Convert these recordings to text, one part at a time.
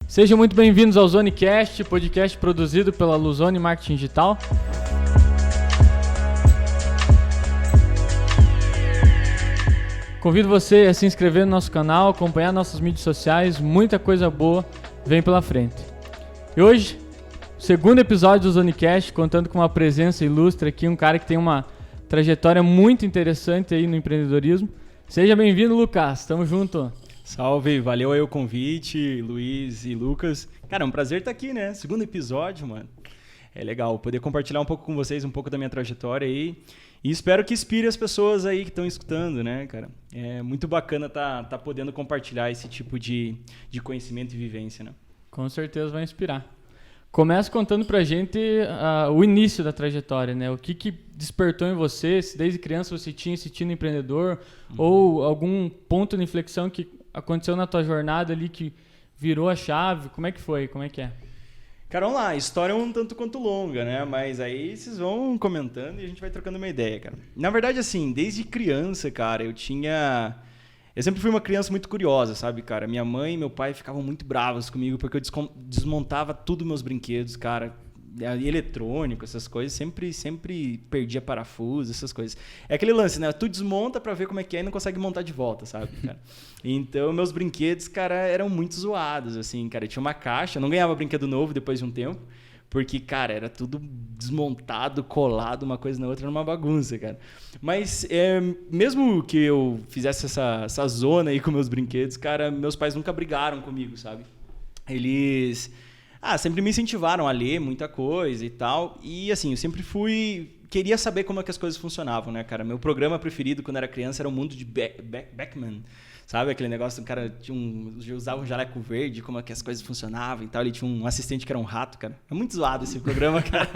Sejam muito bem-vindos ao Zonecast, podcast produzido pela Luzone Marketing Digital. Convido você a se inscrever no nosso canal, acompanhar nossas mídias sociais, muita coisa boa vem pela frente. E hoje, segundo episódio do Zonecast, contando com uma presença ilustre aqui, um cara que tem uma trajetória muito interessante aí no empreendedorismo. Seja bem-vindo, Lucas, tamo junto. Salve, valeu aí o convite, Luiz e Lucas. Cara, é um prazer estar aqui, né? Segundo episódio, mano. É legal poder compartilhar um pouco com vocês, um pouco da minha trajetória aí. E espero que inspire as pessoas aí que estão escutando, né, cara? É muito bacana tá podendo compartilhar esse tipo de conhecimento e vivência, né? Com certeza vai inspirar. Começa contando pra gente o início da trajetória, né? O que despertou em você, se desde criança você tinha esse tino empreendedor, ou algum ponto de inflexão que aconteceu na tua jornada ali que virou a chave. Como é que foi? Como é que é? Cara, vamos lá. A história é um tanto quanto longa, né? Mas aí vocês vão comentando e a gente vai trocando uma ideia, cara. Na verdade, assim, desde criança, cara, eu sempre fui uma criança muito curiosa, sabe, cara? Minha mãe e meu pai ficavam muito bravos comigo porque eu desmontava tudo meus brinquedos, cara. Eletrônico, essas coisas, sempre perdia parafuso, essas coisas. É aquele lance, né? Tu desmonta pra ver como é que é e não consegue montar de volta, sabe, cara? Então, meus brinquedos, cara, eram muito zoados, assim, cara. Eu tinha uma caixa, eu não ganhava brinquedo novo depois de um tempo, porque, cara, era tudo desmontado, colado, uma coisa na outra, era uma bagunça, cara. Mas, mesmo que eu fizesse essa zona aí com meus brinquedos, cara, meus pais nunca brigaram comigo, sabe? Eles sempre me incentivaram a ler muita coisa e tal. E, assim, eu sempre queria saber como é que as coisas funcionavam, né, cara? Meu programa preferido quando era criança era o Mundo de Beckman. Sabe aquele negócio, o cara usava um jaleco verde, como é que as coisas funcionavam e tal. Ele tinha um assistente que era um rato, cara. É muito zoado esse programa, cara.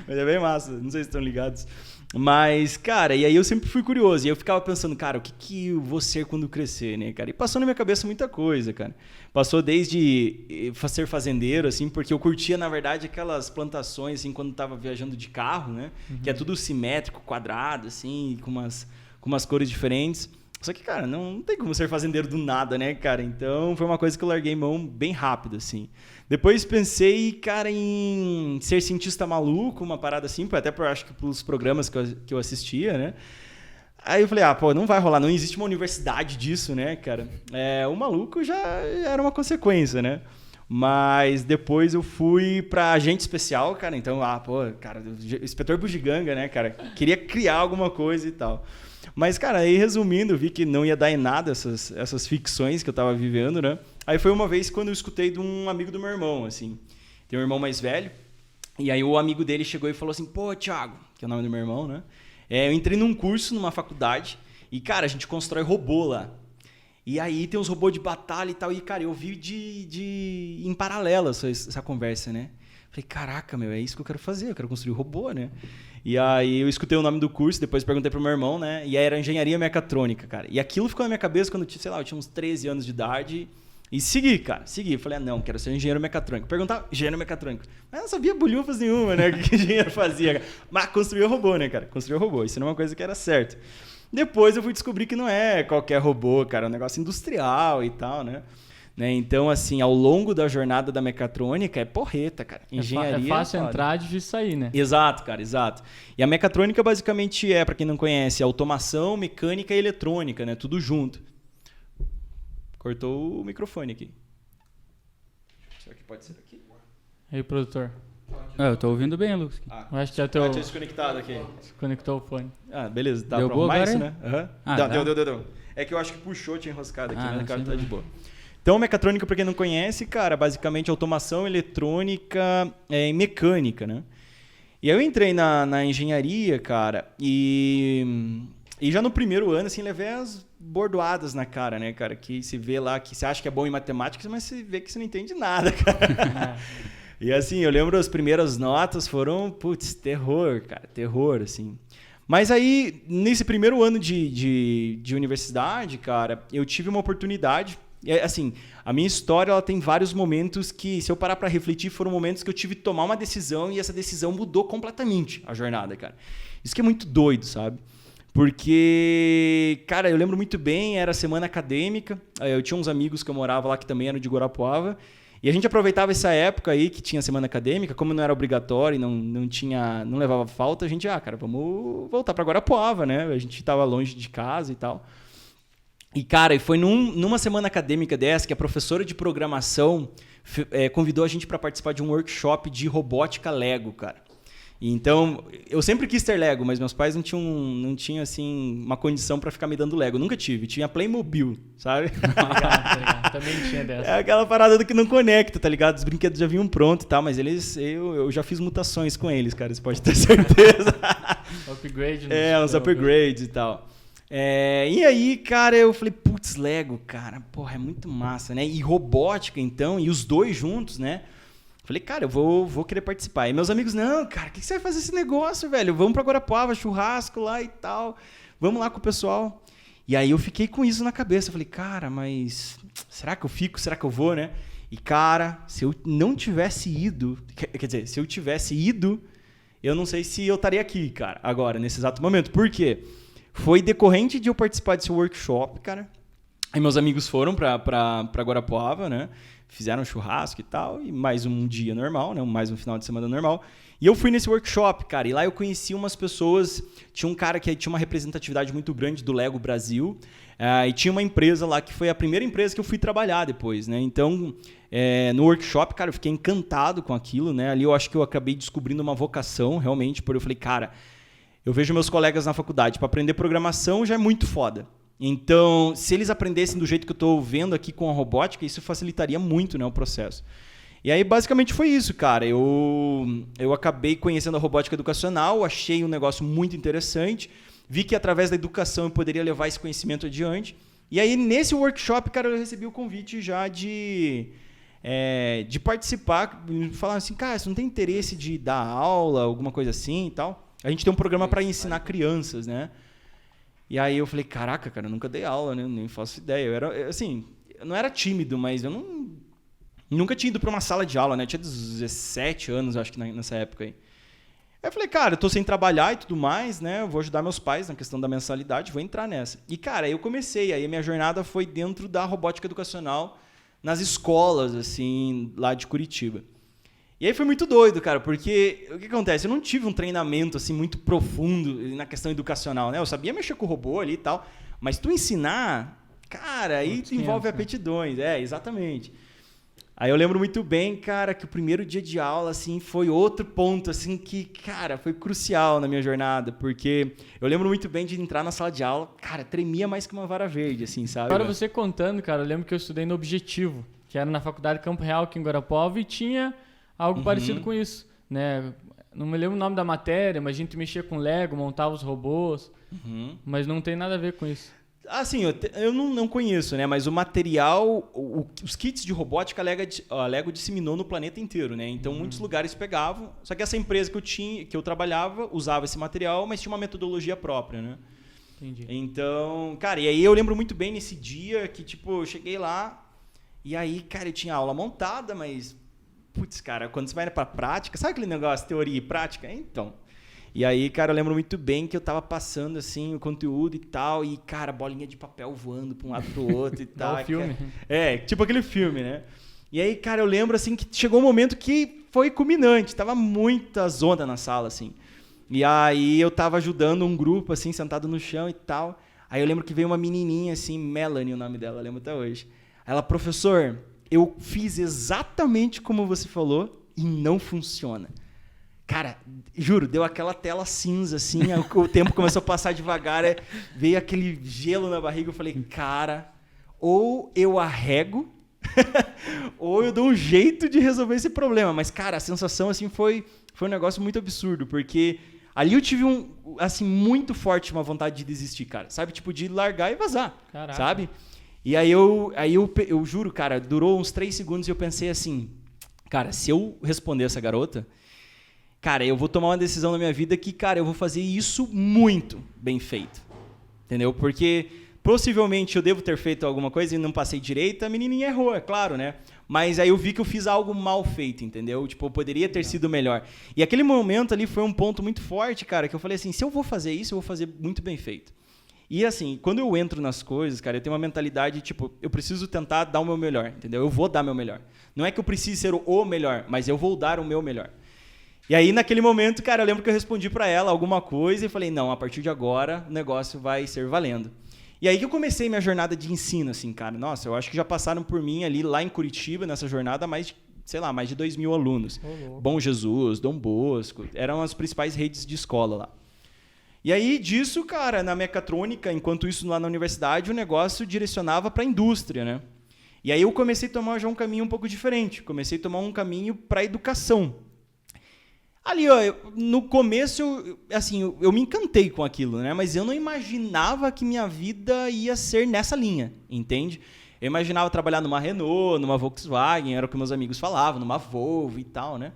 Mas é bem massa, não sei se estão ligados. Mas, cara, e aí eu sempre fui curioso. E eu ficava pensando, cara, o que eu vou ser quando crescer, né, cara? E passou na minha cabeça muita coisa, cara. Passou desde ser fazendeiro, assim, porque eu curtia, na verdade, aquelas plantações, assim, quando tava viajando de carro, né? Uhum. Que é tudo simétrico, quadrado, assim, com umas cores diferentes. Só que, cara, não tem como ser fazendeiro do nada, né, cara? Então, foi uma coisa que eu larguei mão bem rápido, assim. Depois pensei, cara, em ser cientista maluco, uma parada assim, até acho que pelos programas que eu assistia, né? Aí eu falei, não vai rolar, não existe uma universidade disso, né, cara? O maluco já era uma consequência, né? Mas depois eu fui pra agente especial, cara. Então, cara, inspetor bugiganga, né, cara? Queria criar alguma coisa e tal. Mas, cara, aí resumindo, vi que não ia dar em nada essas ficções que eu tava vivendo, né? Aí foi uma vez quando eu escutei de um amigo do meu irmão, assim. Tem um irmão mais velho. E aí o amigo dele chegou e falou assim, pô, Thiago, que é o nome do meu irmão, né? Eu entrei num curso numa faculdade e, cara, a gente constrói robô lá. E aí tem uns robôs de batalha e tal. E, cara, eu vi em paralelo essa conversa, né? Falei, caraca, meu, é isso que eu quero fazer, eu quero construir robô, né? E aí eu escutei o nome do curso, depois perguntei pro meu irmão, né? E aí era engenharia mecatrônica, cara. E aquilo ficou na minha cabeça quando eu tinha uns 13 anos de idade. E segui, cara, segui. Falei, não, quero ser engenheiro mecatrônico. Perguntava, engenheiro mecatrônico. Mas eu não sabia bolhufas nenhuma, né? O que engenheiro fazia, cara. Mas construiu robô, né, cara? Construiu robô, isso não é uma coisa que era certo. Depois eu fui descobrir que não é qualquer robô, cara, é um negócio industrial e tal, né? Então, assim, ao longo da jornada da mecatrônica é porreta, cara. Engenharia é fácil entrar e difícil sair, né? Exato, cara, exato. E a mecatrônica basicamente pra quem não conhece, automação, mecânica e eletrônica, né? Tudo junto. Cortou o microfone aqui. Será que pode ser aqui? E aí, produtor? Eu tô ouvindo bem, Lucas. Eu acho que já tinha desconectado aqui. Desconectou o fone. Beleza. Dá deu pra boa arrumar agora, isso, né? Uhum. Deu. É que eu acho que puxou, tinha enroscado aqui, mas o cara tá de boa. Então, mecatrônica, pra quem não conhece, cara, basicamente automação, eletrônica e mecânica, né? E aí eu entrei na engenharia, cara, e já no primeiro ano, assim, levei as bordoadas na cara, né, cara? Que se vê lá, que você acha que é bom em matemática, mas você vê que você não entende nada, cara. E assim, eu lembro as primeiras notas foram, terror, cara, terror, assim. Mas aí, nesse primeiro ano de universidade, cara, eu tive uma oportunidade. Assim, a minha história ela tem vários momentos que, se eu parar pra refletir, foram momentos que eu tive que tomar uma decisão e essa decisão mudou completamente a jornada, cara. Isso que é muito doido, sabe? Porque, cara, eu lembro muito bem, era semana acadêmica, eu tinha uns amigos que eu morava lá que também eram de Guarapuava, E a gente aproveitava essa época aí que tinha semana acadêmica, como não era obrigatório e não levava falta, a gente, cara, vamos voltar para Guarapuava, né? A gente estava longe de casa e tal. E, cara, e foi numa semana acadêmica dessa que a professora de programação convidou a gente para participar de um workshop de robótica Lego, cara. E então, eu sempre quis ter Lego, mas meus pais não tinham assim, uma condição para ficar me dando Lego. Nunca tive. Tinha Playmobil, sabe? Ligado. Também tinha dessa. É aquela parada do que não conecta, tá ligado? Os brinquedos já vinham prontos e tal, mas eu já fiz mutações com eles, cara. Você pode ter certeza. Upgrade. Uns upgrades e tal. E aí, cara, eu falei, putz, Lego, cara, porra, é muito massa, né? E robótica, então, e os dois juntos, né? Falei, cara, eu vou querer participar. E meus amigos, não, cara, o que você vai fazer esse negócio, velho? Vamos pra Guarapuava, churrasco lá e tal. Vamos lá com o pessoal. E aí eu fiquei com isso na cabeça. Eu falei, cara, mas será que eu fico? Será que eu vou, né? E, cara, se eu não tivesse ido... Quer dizer, se eu tivesse ido, eu não sei se eu estaria aqui, cara, agora, nesse exato momento. Por quê? Foi decorrente de eu participar desse workshop, cara. Aí meus amigos foram pra Guarapuava, né? Fizeram um churrasco e tal, e mais um dia normal, né? Mais um final de semana normal. E eu fui nesse workshop, cara, e lá eu conheci umas pessoas. Tinha um cara que tinha uma representatividade muito grande do Lego Brasil, e tinha uma empresa lá que foi a primeira empresa que eu fui trabalhar depois, né? Então, no workshop, cara, eu fiquei encantado com aquilo, né? Ali eu acho que eu acabei descobrindo uma vocação, realmente, porque eu falei, cara, eu vejo meus colegas na faculdade, para aprender programação já é muito foda. Então, se eles aprendessem do jeito que eu estou vendo aqui com a robótica, isso facilitaria muito, né, o processo. E aí, basicamente, foi isso, cara. Eu acabei conhecendo a robótica educacional, achei um negócio muito interessante, vi que através da educação eu poderia levar esse conhecimento adiante. E aí, nesse workshop, cara, eu recebi o convite já de participar, falar assim, cara, você não tem interesse de dar aula, alguma coisa assim e tal? A gente tem um programa para ensinar crianças, né? E aí eu falei, caraca, cara, eu nunca dei aula, né? Nem faço ideia. Eu não era tímido, mas eu nunca tinha ido para uma sala de aula, né? Eu tinha 17 anos, acho que nessa época aí. Aí eu falei, cara, eu tô sem trabalhar e tudo mais, né? Eu vou ajudar meus pais na questão da mensalidade, vou entrar nessa. E, cara, aí eu comecei. Aí a minha jornada foi dentro da robótica educacional nas escolas, assim, lá de Curitiba. E aí foi muito doido, cara, porque o que acontece? Eu não tive um treinamento assim muito profundo na questão educacional, né? Eu sabia mexer com o robô ali e tal, mas tu ensinar, cara, aí tu envolve aptidões, exatamente. Aí eu lembro muito bem, cara, que o primeiro dia de aula assim foi outro ponto assim que, cara, foi crucial na minha jornada, porque eu lembro muito bem de entrar na sala de aula, cara, tremia mais que uma vara verde, assim, sabe? Agora você contando, cara, eu lembro que eu estudei no Objetivo, que era na Faculdade Campo Real aqui em Guarapuava e tinha algo parecido com isso, né? Não me lembro o nome da matéria, mas a gente mexia com Lego, montava os robôs, mas não tem nada a ver com isso. Assim, eu não conheço, né? Mas o material, os kits de robótica a Lego disseminou no planeta inteiro, né? Então, muitos lugares pegavam. Só que essa empresa que eu trabalhava usava esse material, mas tinha uma metodologia própria, né? Entendi. Então, cara, e aí eu lembro muito bem nesse dia que, tipo, eu cheguei lá e aí, cara, eu tinha aula montada, mas... Putz, cara, quando você vai pra prática, sabe aquele negócio, teoria e prática? Então. E aí, cara, eu lembro muito bem que eu tava passando, assim, o conteúdo e tal, e, cara, bolinha de papel voando pra um lado pro outro e tal. É o filme. Tipo aquele filme, né? E aí, cara, eu lembro, assim, que chegou um momento que foi culminante, tava muita zona na sala, assim. E aí eu tava ajudando um grupo, assim, sentado no chão e tal. Aí eu lembro que veio uma menininha, assim, Melanie, o nome dela, eu lembro até hoje. Ela, professor... Eu fiz exatamente como você falou e não funciona. Cara, juro, deu aquela tela cinza, assim, o tempo começou a passar devagar, veio aquele gelo na barriga, eu falei, cara, ou eu arrego, ou eu dou um jeito de resolver esse problema. Mas, cara, a sensação, assim, foi um negócio muito absurdo, porque ali eu tive muito forte uma vontade de desistir, cara, sabe? Tipo, de largar e vazar, Caraca. Sabe? E aí eu juro, cara, durou uns 3 segundos e eu pensei assim, cara, se eu responder essa garota, cara, eu vou tomar uma decisão na minha vida que, cara, eu vou fazer isso muito bem feito, entendeu? Porque possivelmente eu devo ter feito alguma coisa e não passei direito, a menininha errou, é claro, né? Mas aí eu vi que eu fiz algo mal feito, entendeu? Tipo, eu poderia ter sido melhor. E aquele momento ali foi um ponto muito forte, cara, que eu falei assim, se eu vou fazer isso, eu vou fazer muito bem feito. E assim, quando eu entro nas coisas, cara, eu tenho uma mentalidade, tipo, eu preciso tentar dar o meu melhor, entendeu? Eu vou dar meu melhor. Não é que eu precise ser o melhor, mas eu vou dar o meu melhor. E aí, naquele momento, cara, eu lembro que eu respondi pra ela alguma coisa e falei, não, a partir de agora o negócio vai ser valendo. E aí que eu comecei minha jornada de ensino, assim, cara. Nossa, eu acho que já passaram por mim ali, lá em Curitiba, nessa jornada, mais de 2.000 alunos. Bom Jesus, Dom Bosco, eram as principais redes de escola lá. E aí, disso, cara, na mecatrônica, enquanto isso lá na universidade, o negócio direcionava para a indústria, né? E aí eu comecei a tomar já um caminho um pouco diferente. Comecei a tomar um caminho para a educação. Ali, ó, no começo, eu me encantei com aquilo, né? Mas eu não imaginava que minha vida ia ser nessa linha, entende? Eu imaginava trabalhar numa Renault, numa Volkswagen, era o que meus amigos falavam, numa Volvo e tal, né?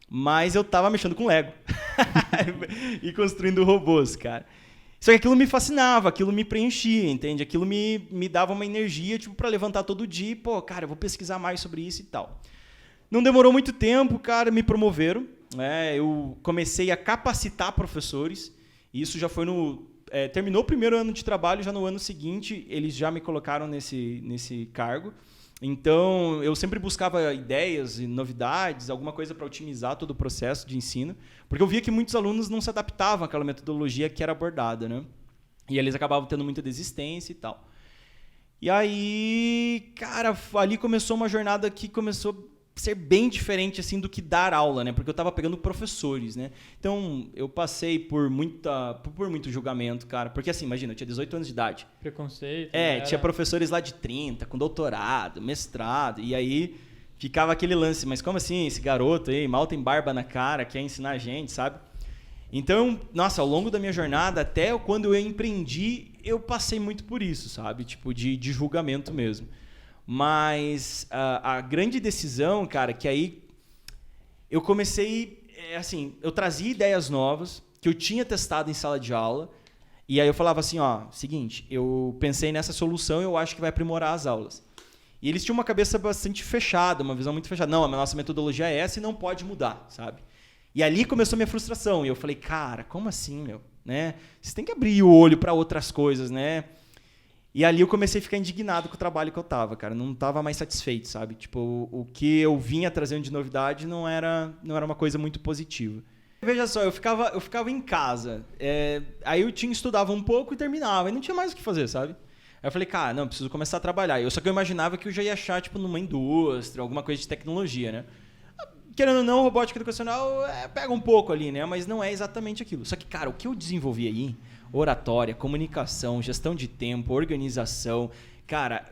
Mas eu tava mexendo com Lego e construindo robôs, cara. Só que aquilo me fascinava, aquilo me preenchia, entende? Aquilo me dava uma energia, tipo, pra levantar todo dia e, pô, cara, eu vou pesquisar mais sobre isso e tal. Não demorou muito tempo, cara, me promoveram, né? Eu comecei a capacitar professores, e isso já foi terminou o primeiro ano de trabalho, já no ano seguinte eles já me colocaram nesse cargo. Então, eu sempre buscava ideias e novidades, alguma coisa para otimizar todo o processo de ensino, porque eu via que muitos alunos não se adaptavam àquela metodologia que era abordada, né? E eles acabavam tendo muita desistência e tal. E aí, cara, ali começou uma jornada que começou a ser bem diferente assim do que dar aula, né? Porque eu estava pegando professores, né? Então, eu passei por muito julgamento, cara. Porque assim, imagina, eu tinha 18 anos de idade. Preconceito. Tinha professores lá de 30, com doutorado, mestrado, e aí ficava aquele lance, mas como assim, esse garoto aí, mal tem barba na cara, quer ensinar a gente, sabe? Então, nossa, ao longo da minha jornada, até quando eu empreendi, eu passei muito por isso, sabe? Tipo, de julgamento mesmo. Mas a grande decisão, cara, que aí eu comecei, eu trazia ideias novas que eu tinha testado em sala de aula, e aí eu falava assim, ó, seguinte, eu pensei nessa solução e eu acho que vai aprimorar as aulas. E eles tinham uma cabeça bastante fechada, uma visão muito fechada. Não, a nossa metodologia é essa e não pode mudar, sabe? E ali começou a minha frustração, e eu falei, cara, como assim, meu? Né? Vocês têm que abrir o olho para outras coisas, né? E ali eu comecei a ficar indignado com o trabalho que eu tava, cara. Não tava mais satisfeito, sabe? Tipo, o que eu vinha trazendo de novidade não era uma coisa muito positiva. Veja só, eu ficava em casa. Aí eu estudava um pouco e terminava. E não tinha mais o que fazer, sabe? Aí eu falei, cara, não, preciso começar a trabalhar. Só que eu imaginava que eu já ia achar, tipo, numa indústria, alguma coisa de tecnologia, né? Querendo ou não, robótica educacional pega um pouco ali, né? Mas não é exatamente aquilo. Só que, cara, o que eu desenvolvi aí... oratória, comunicação, gestão de tempo, organização. Cara,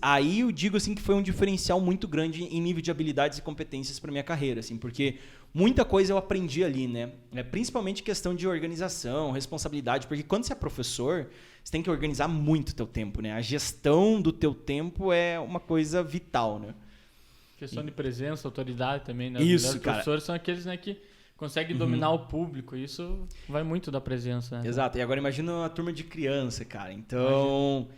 aí eu digo assim que foi um diferencial muito grande em nível de habilidades e competências para minha carreira, assim, porque muita coisa eu aprendi ali, né? Principalmente questão de organização, responsabilidade, porque quando você é professor, você tem que organizar muito o teu tempo, né? A gestão do teu tempo é uma coisa vital, né? Questão de presença, autoridade também, né? Isso, os professores são aqueles, né, que consegue dominar o público, isso vai muito da presença, né? Exato, e agora imagina uma turma de criança, cara, então...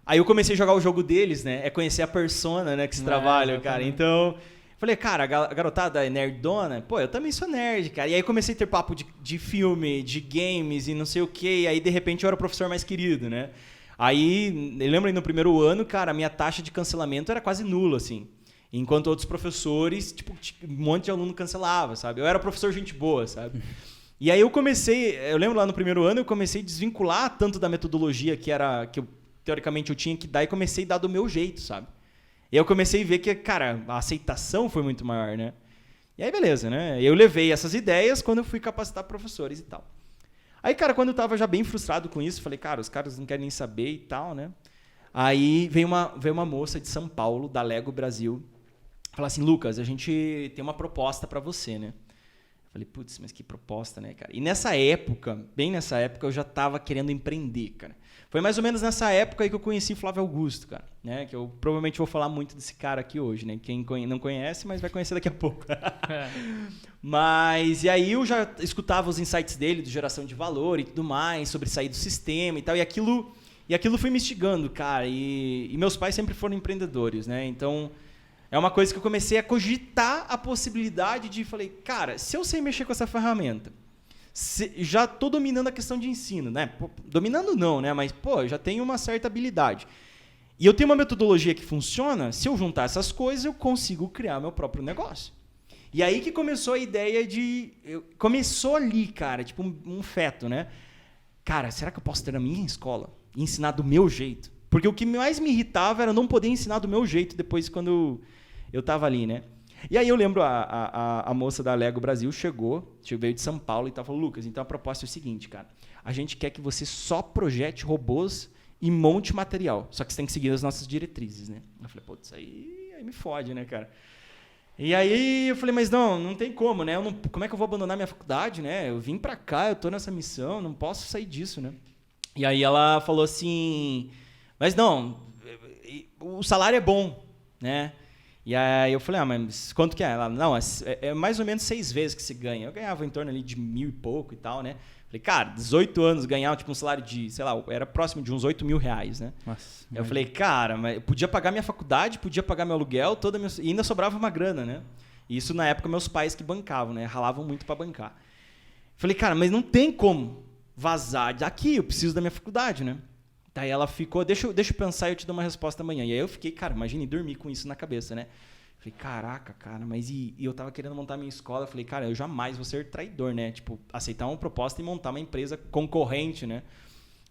Aí eu comecei a jogar o jogo deles, né, conhecer a persona, né, que se trabalha, cara, então... Falei, cara, a garotada é nerdona? Pô, eu também sou nerd, cara. E aí comecei a ter papo de filme, de games e não sei o quê, e aí de repente eu era o professor mais querido, né? Aí, eu lembro aí no primeiro ano, cara, a minha taxa de cancelamento era quase nula, assim. Enquanto outros professores, tipo, um monte de aluno cancelava, sabe? Eu era professor gente boa, sabe? E aí eu lembro lá no primeiro ano, eu comecei a desvincular tanto da metodologia que teoricamente eu tinha que dar e comecei a dar do meu jeito, sabe? E aí eu comecei a ver que, cara, a aceitação foi muito maior, né? E aí beleza, né? Eu levei essas ideias quando eu fui capacitar professores e tal. Aí, cara, quando eu tava já bem frustrado com isso, falei, cara, os caras não querem nem saber e tal, né? Aí veio uma moça de São Paulo, da Lego Brasil, falar assim, Lucas, a gente tem uma proposta para você, né? Eu falei, putz, mas que proposta, né, cara? E bem nessa época, eu já tava querendo empreender, cara. Foi mais ou menos nessa época aí que eu conheci Flávio Augusto, cara, né? Que eu provavelmente vou falar muito desse cara aqui hoje, né? Quem não conhece, mas vai conhecer daqui a pouco. Mas, e aí eu já escutava os insights dele, de geração de valor e tudo mais, sobre sair do sistema e tal, e aquilo foi me instigando, cara. E meus pais sempre foram empreendedores, né? Então... é uma coisa que eu comecei a cogitar a possibilidade de... falei, cara, se eu sei mexer com essa ferramenta, já tô dominando a questão de ensino, né? Pô, dominando não, né? Mas, pô, já tenho uma certa habilidade. E eu tenho uma metodologia que funciona, se eu juntar essas coisas, eu consigo criar meu próprio negócio. E aí que começou a ideia de... Começou ali, cara, tipo um feto, né? Cara, será que eu posso ter na minha escola e ensinar do meu jeito? Porque o que mais me irritava era não poder ensinar do meu jeito depois quando eu tava ali, né? E aí eu lembro, a moça da Lego Brasil veio de São Paulo e falou, Lucas, então a proposta é o seguinte, cara. A gente quer que você só projete robôs e monte material. Só que você tem que seguir as nossas diretrizes, né? Eu falei, putz, aí me fode, né, cara? E aí eu falei, mas não tem como, né? Como é que eu vou abandonar minha faculdade, né? Eu vim pra cá, eu tô nessa missão, não posso sair disso, né? E aí ela falou assim, mas não, o salário é bom, né? E aí eu falei, mas quanto que é? Ela, não, é mais ou menos 6 vezes que se ganha. Eu ganhava em torno ali de 1.000 e pouco e tal, né? Falei, cara, 18 anos ganhar tipo um salário de, sei lá, era próximo de uns 8 mil reais, né? Nossa, eu falei, cara, mas eu podia pagar minha faculdade, podia pagar meu aluguel, e ainda sobrava uma grana, né? E isso na época meus pais que bancavam, né? Ralavam muito para bancar. Falei, cara, mas não tem como vazar daqui, eu preciso da minha faculdade, né? Daí ela ficou, deixa eu pensar e eu te dou uma resposta amanhã. E aí eu fiquei, cara, imagine dormir com isso na cabeça, né? Falei, caraca, cara, mas e eu tava querendo montar minha escola. Falei, cara, eu jamais vou ser traidor, né? Tipo, aceitar uma proposta e montar uma empresa concorrente, né?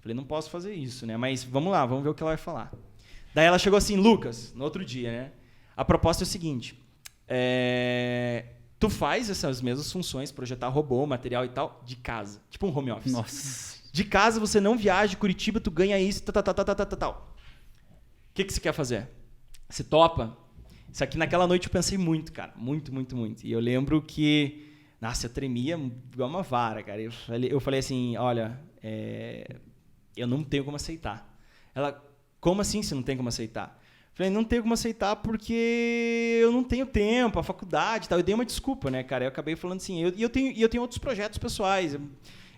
Falei, não posso fazer isso, né? Mas vamos lá, vamos ver o que ela vai falar. Daí ela chegou assim, Lucas, no outro dia, né? A proposta é o seguinte, tu faz essas mesmas funções, projetar robô, material e tal, de casa. Tipo um home office. Nossa. De casa, você não viaja de Curitiba, tu ganha isso, tal. O que você quer fazer? Você topa? Isso aqui naquela noite eu pensei muito, cara. Muito. E eu lembro que, nossa, eu tremia igual uma vara, cara. Eu falei assim, olha, eu não tenho como aceitar. Ela, como assim você não tem como aceitar? Eu falei, não tenho como aceitar porque eu não tenho tempo, a faculdade e tal. Eu dei uma desculpa, né, cara? Eu acabei falando assim, eu tenho outros projetos pessoais,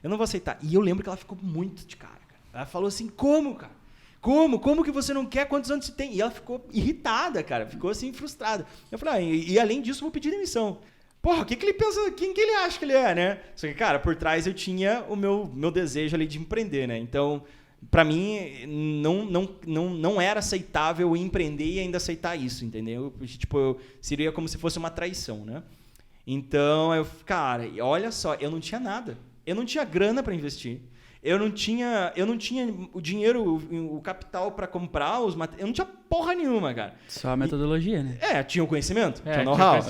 eu não vou aceitar. E eu lembro que ela ficou muito de cara. Ela falou assim, como, cara? Como que você não quer? Quantos anos você tem? E ela ficou irritada, cara. Ficou assim, frustrada. Eu falei, e além disso, eu vou pedir demissão. Porra, o que ele pensa? Quem que ele acha que ele é, né? Só que, cara, por trás eu tinha o meu desejo ali de empreender, né? Então, pra mim, não era aceitável empreender e ainda aceitar isso, entendeu? Tipo, seria como se fosse uma traição, né? Então, cara, olha só, eu não tinha nada. Eu não tinha grana pra investir. Eu não tinha o dinheiro, o capital para comprar os materiais. Eu não tinha porra nenhuma, cara. Só a metodologia, né? Tinha o conhecimento, tinha o know-how.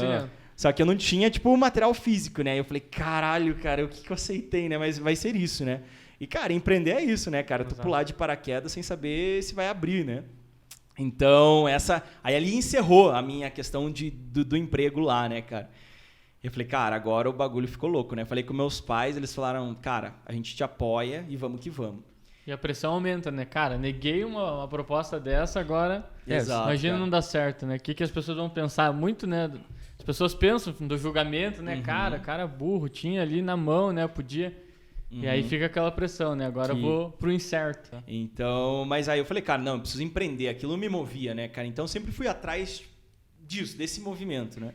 Só que eu não tinha, tipo, o material físico, né? Eu falei, caralho, cara, o que eu aceitei, né? Mas vai ser isso, né? E, cara, empreender é isso, né, cara? Tu pular de paraquedas sem saber se vai abrir, né? Então, aí ali encerrou a minha questão do emprego lá, né, cara? Eu falei, cara, agora o bagulho ficou louco, né? Falei com meus pais, eles falaram, cara, a gente te apoia e vamos que vamos. E a pressão aumenta, né? Cara, neguei uma proposta dessa, agora Exato, imagina cara. Não dar certo, né? O que as pessoas vão pensar? Muito, né? As pessoas pensam do julgamento, né? Uhum. Cara burro, tinha ali na mão, né? Podia... E aí fica aquela pressão, né? Agora eu vou pro incerto. Então, mas aí eu falei, cara, não, eu preciso empreender. Aquilo me movia, né, cara? Então eu sempre fui atrás disso, desse movimento, né?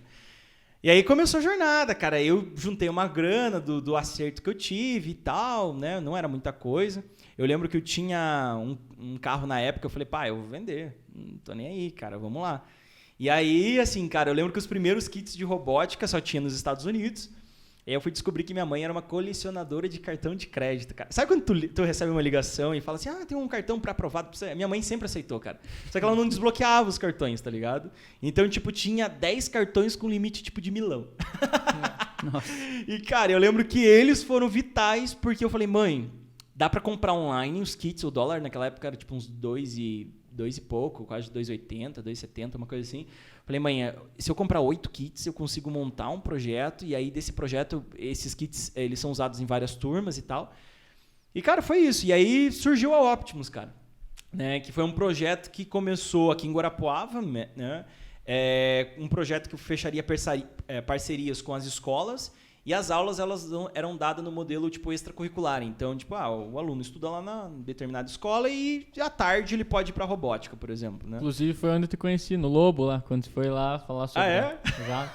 E aí começou a jornada, cara. Eu juntei uma grana do acerto que eu tive e tal, né? Não era muita coisa. Eu lembro que eu tinha um carro na época. Eu falei, pai, eu vou vender. Não tô nem aí, cara. Vamos lá. E aí, assim, cara, eu lembro que os primeiros kits de robótica só tinha nos Estados Unidos. E aí eu fui descobrir que minha mãe era uma colecionadora de cartão de crédito, cara. Sabe quando tu recebe uma ligação e fala assim, tem um cartão pré-aprovado pra você? Minha mãe sempre aceitou, cara. Só que ela não desbloqueava os cartões, tá ligado? Então, tipo, tinha 10 cartões com limite, tipo, de milão. Nossa. E, cara, eu lembro que eles foram vitais porque eu falei, mãe, dá pra comprar online os kits, o dólar naquela época era tipo uns 2 e pouco, quase 2,80, 2,70, uma coisa assim. Falei, mãe, se eu comprar 8 kits, eu consigo montar um projeto, e aí desse projeto, esses kits, eles são usados em várias turmas e tal. E, cara, foi isso. E aí surgiu a Optimus, cara, né? Que foi um projeto que começou aqui em Guarapuava, né? Um projeto que fecharia parcerias com as escolas, e as aulas elas eram dadas no modelo tipo extracurricular. Então, tipo, o aluno estuda lá na determinada escola e à tarde ele pode ir para robótica, por exemplo, né? Inclusive foi onde eu te conheci, no Lobo lá, quando você foi lá falar sobre... Ah, é? Exato.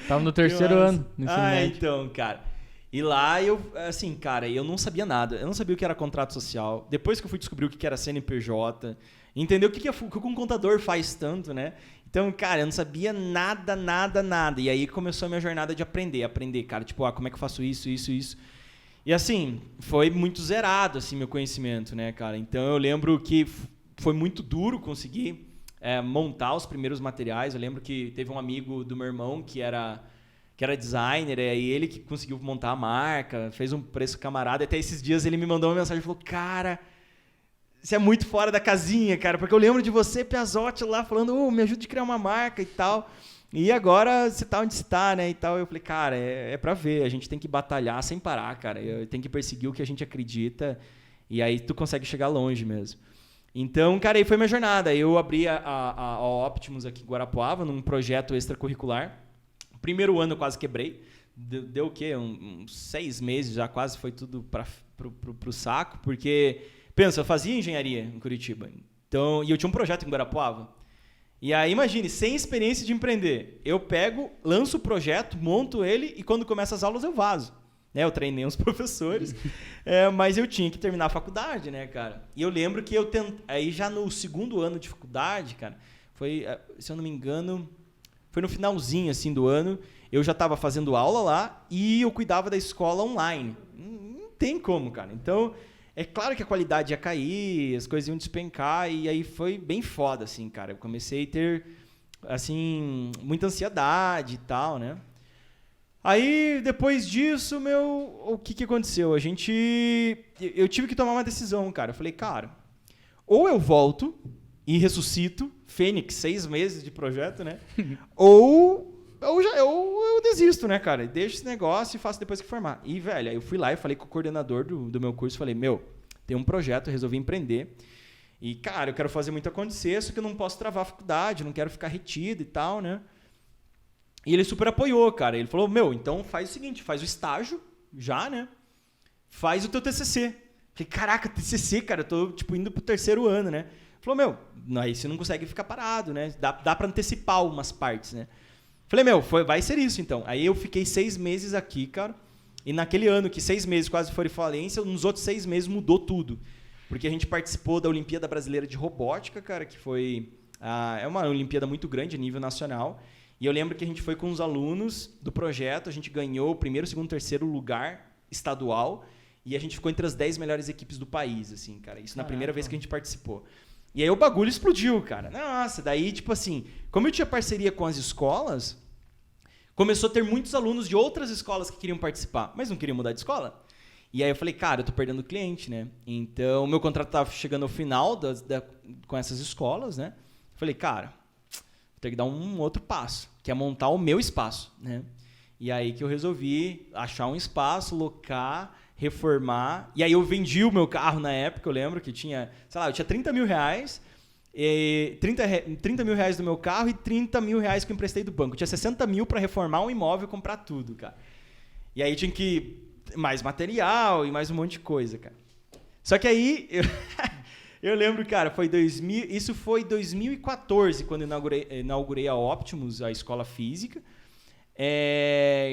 Tava no terceiro ano. No ensino médio. Então, cara. E lá eu, assim, cara, eu não sabia nada. Eu não sabia o que era contrato social. Depois que eu fui descobrir o que era CNPJ, entender o que um contador faz tanto, né? Então, cara, eu não sabia nada. E aí começou a minha jornada de aprender, cara, tipo, como é que eu faço isso. E assim, foi muito zerado, assim, meu conhecimento, né, cara? Então eu lembro que foi muito duro conseguir montar os primeiros materiais. Eu lembro que teve um amigo do meu irmão que era designer, e aí ele que conseguiu montar a marca, fez um preço camarada. Até esses dias ele me mandou uma mensagem e falou, cara, você é muito fora da casinha, cara, porque eu lembro de você, Piazotti, lá falando, me ajuda a criar uma marca e tal. E agora você tá onde você tá, né, e tal. Eu falei, cara, é pra ver, a gente tem que batalhar sem parar, cara. Tem que perseguir o que a gente acredita, e aí tu consegue chegar longe mesmo. Então, cara, aí foi minha jornada. Eu abri a Optimus aqui em Guarapuava, num projeto extracurricular. Primeiro ano eu quase quebrei. Deu o quê? Uns 6 meses já quase foi tudo pro saco. Porque, pensa, eu fazia engenharia em Curitiba. Então, e eu tinha um projeto em Guarapuava. E aí, imagine, sem experiência de empreender. Eu pego, lanço o projeto, monto ele e quando começa as aulas eu vazo. Eu treinei uns professores, mas eu tinha que terminar a faculdade, né, cara? E eu lembro que aí já no segundo ano de faculdade, cara, foi, se eu não me engano, foi no finalzinho assim do ano, eu já estava fazendo aula lá e eu cuidava da escola online. Não tem como, cara. Então, é claro que a qualidade ia cair, as coisas iam despencar e aí foi bem foda, assim, cara. Eu comecei a ter, assim, muita ansiedade e tal, né? Aí, depois disso, o que aconteceu? Eu tive que tomar uma decisão, cara. Eu falei, cara, ou eu volto e ressuscito, Fênix, 6 meses de projeto, né? ou eu desisto, né, cara? Deixo esse negócio e faço depois que formar. E, velho, aí eu fui lá e falei com o coordenador do meu curso, falei, tem um projeto, eu resolvi empreender. E, cara, eu quero fazer muito acontecer, só que eu não posso travar a faculdade, não quero ficar retido e tal, né? E ele super apoiou, cara. Ele falou, então faz o seguinte, faz o estágio já, né? Faz o teu TCC. Falei, caraca, TCC, cara, eu tô, tipo, indo pro 3º ano, né? Ele falou, aí você não consegue ficar parado, né? Dá pra antecipar umas partes, né? Falei, vai ser isso, então. Aí eu fiquei 6 meses aqui, cara. E naquele ano que 6 meses quase foi falência, nos outros 6 meses mudou tudo. Porque a gente participou da Olimpíada Brasileira de Robótica, cara, que foi... é uma Olimpíada muito grande a nível nacional. E eu lembro que a gente foi com os alunos do projeto, a gente ganhou o 1º, 2º, 3º lugar estadual e a gente ficou entre as 10 melhores equipes do país, assim, cara. Isso na primeira vez que a gente participou. E aí o bagulho explodiu, cara. Nossa, daí, tipo assim, como eu tinha parceria com as escolas, começou a ter muitos alunos de outras escolas que queriam participar, mas não queriam mudar de escola. E aí eu falei, cara, eu tô perdendo cliente, né? Então, o meu contrato tava chegando ao final com essas escolas, né? Falei, cara, vou ter que dar um outro passo, que é montar o meu espaço, né? E aí que eu resolvi achar um espaço, locar, reformar. E aí eu vendi o meu carro na época, eu lembro que tinha, sei lá, eu tinha 30 mil reais, 30 mil reais do meu carro e 30 mil reais que eu emprestei do banco. Eu tinha 60 mil para reformar um imóvel e comprar tudo, cara. E aí tinha que mais material e mais um monte de coisa, cara. Só que aí eu lembro, cara, isso foi 2014 quando eu inaugurei a Optimus, a escola física.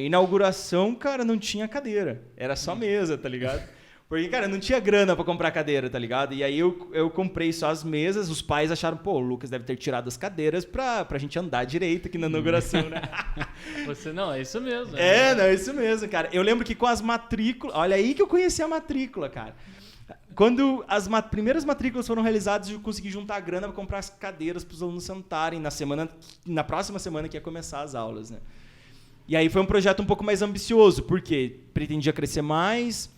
Inauguração, cara, não tinha cadeira. Era só mesa, tá ligado? Porque, cara, não tinha grana pra comprar cadeira, tá ligado? E aí eu comprei só as mesas, os pais acharam, o Lucas deve ter tirado as cadeiras pra gente andar direito aqui na inauguração, né? É isso mesmo. É isso mesmo, cara. Eu lembro que com as matrículas... Olha aí que eu conheci a matrícula, cara. Quando as primeiras matrículas foram realizadas, eu consegui juntar a grana pra comprar as cadeiras pros alunos sentarem na próxima semana que ia começar as aulas, né? E aí foi um projeto um pouco mais ambicioso, porque pretendia crescer mais...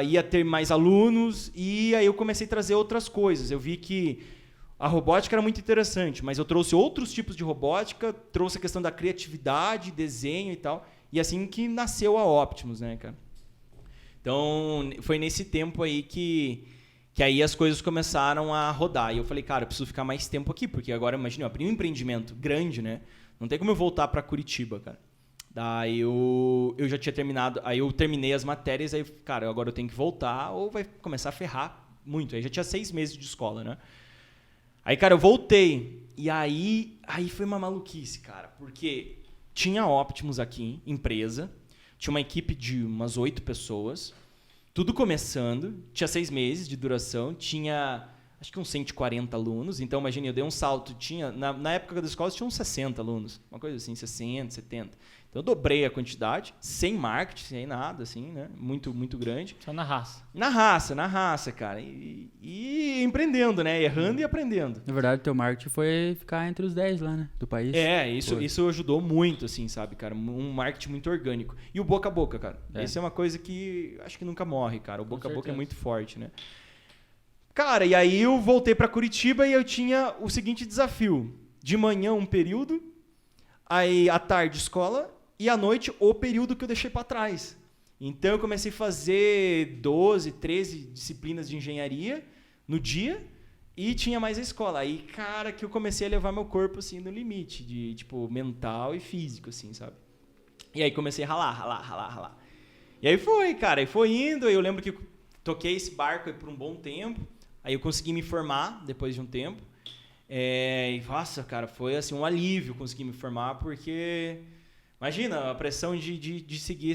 ia ter mais alunos e aí eu comecei a trazer outras coisas. Eu vi que a robótica era muito interessante, mas eu trouxe outros tipos de robótica, trouxe a questão da criatividade, desenho e tal, e assim que nasceu a Optimus, né, cara? Então, foi nesse tempo aí que aí as coisas começaram a rodar. E eu falei, cara, eu preciso ficar mais tempo aqui, porque agora, imagina, eu abri um empreendimento grande, né? Não tem como eu voltar para Curitiba, cara. Daí eu já tinha terminado, aí eu terminei as matérias, aí, cara, agora eu tenho que voltar ou vai começar a ferrar muito. Aí já tinha 6 meses de escola, né? Aí, cara, eu voltei. E aí foi uma maluquice, cara, porque tinha Optimus aqui, empresa, tinha uma equipe de umas 8 pessoas, tudo começando, tinha 6 meses de duração, tinha acho que uns 140 alunos, então imagina, eu dei um salto, na época da escola tinha uns 60 alunos, uma coisa assim, 60, 70. Então eu dobrei a quantidade, sem marketing, sem nada, assim, né? Muito, muito grande. Só na raça. Na raça, cara. E empreendendo, né? Errando e aprendendo. Na verdade, o teu marketing foi ficar entre os 10 lá, né? Do país. Isso ajudou muito, assim, sabe, cara? Um marketing muito orgânico. E o boca a boca, cara. Isso é uma coisa que acho que nunca morre, cara. O boca a boca é muito forte, né? Cara, e aí eu voltei pra Curitiba e eu tinha o seguinte desafio. De manhã, um período. Aí, à tarde, escola. E à noite, o período que eu deixei para trás. Então, eu comecei a fazer 12, 13 disciplinas de engenharia no dia e tinha mais a escola. Aí, cara, que eu comecei a levar meu corpo, assim, no limite, de, tipo, mental e físico, assim, sabe? E aí, comecei a ralar. E aí foi, cara, e foi indo. Eu lembro que toquei esse barco aí por um bom tempo. Aí, eu consegui me formar depois de um tempo. E, nossa, cara, foi, assim, um alívio conseguir me formar, porque... Imagina a pressão de seguir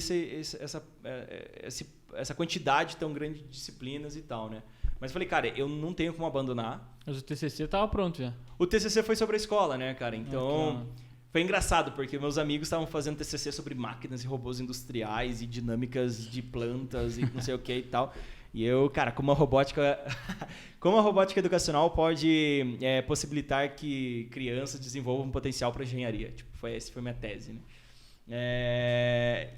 essa quantidade tão grande de disciplinas e tal, né? Mas eu falei, cara, eu não tenho como abandonar. Mas o TCC tava pronto já. O TCC foi sobre a escola, né, cara? Então, foi engraçado, porque meus amigos estavam fazendo TCC sobre máquinas e robôs industriais e dinâmicas de plantas e não sei o que e tal. E eu, cara, como a robótica educacional pode possibilitar que crianças desenvolvam um potencial para engenharia. Tipo, essa foi minha tese, né?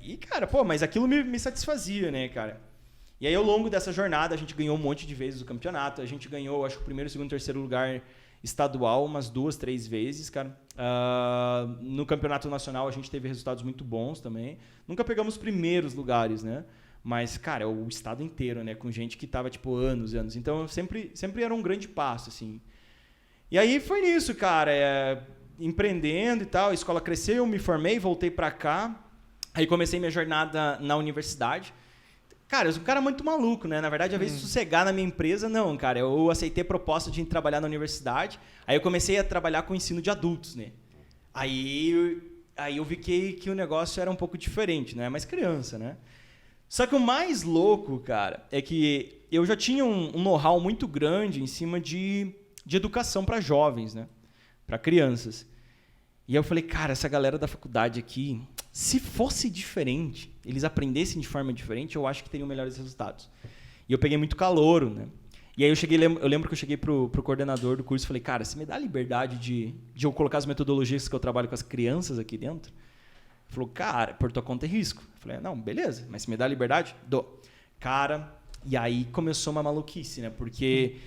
E, cara, mas aquilo me satisfazia, né, cara? E aí, ao longo dessa jornada, a gente ganhou um monte de vezes o campeonato. A gente ganhou, acho que o primeiro, segundo, terceiro lugar estadual umas 2, 3 vezes, cara. No campeonato nacional, a gente teve resultados muito bons também. Nunca pegamos primeiros lugares, né? Mas, cara, o estado inteiro, né? Com gente que tava, tipo, anos e anos. Então, sempre era um grande passo, assim. E aí, foi nisso, cara. Empreendendo e tal, a escola cresceu, eu me formei, voltei pra cá, aí comecei minha jornada na universidade. Cara, eu sou um cara muito maluco, né? Na verdade, ao invés de sossegar na minha empresa, não, cara, eu aceitei a proposta de ir trabalhar na universidade, aí eu comecei a trabalhar com ensino de adultos, né? Aí eu vi que o negócio era um pouco diferente, não é mais criança, né? Só que o mais louco, cara, é que eu já tinha um know-how muito grande em cima de educação para jovens, né? Para crianças. E aí eu falei, cara, essa galera da faculdade aqui, se fosse diferente, eles aprendessem de forma diferente, eu acho que teriam melhores resultados. E eu peguei muito calouro, né? E aí eu lembro que eu cheguei pro coordenador do curso e falei, cara, você me dá a liberdade de eu colocar as metodologias que eu trabalho com as crianças aqui dentro? Ele falou, cara, por tua conta e risco. Eu falei, não, beleza, mas se me dá a liberdade, dou. Cara, e aí começou uma maluquice, né? Porque...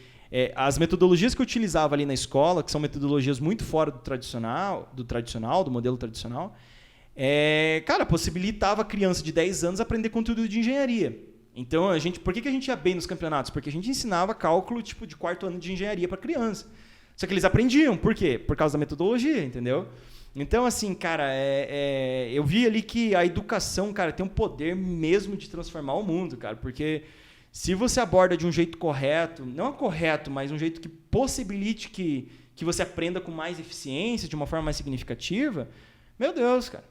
as metodologias que eu utilizava ali na escola, que são metodologias muito fora do modelo tradicional, cara, possibilitava a criança de 10 anos aprender conteúdo de engenharia. Então, por que a gente ia bem nos campeonatos? Porque a gente ensinava cálculo tipo de 4º ano de engenharia para criança. Só que eles aprendiam. Por quê? Por causa da metodologia, entendeu? Então, assim, cara, eu vi ali que a educação, cara, tem um poder mesmo de transformar o mundo, cara, porque... Se você aborda de um jeito correto, não correto, mas um jeito que possibilite que você aprenda com mais eficiência, de uma forma mais significativa, meu Deus, cara.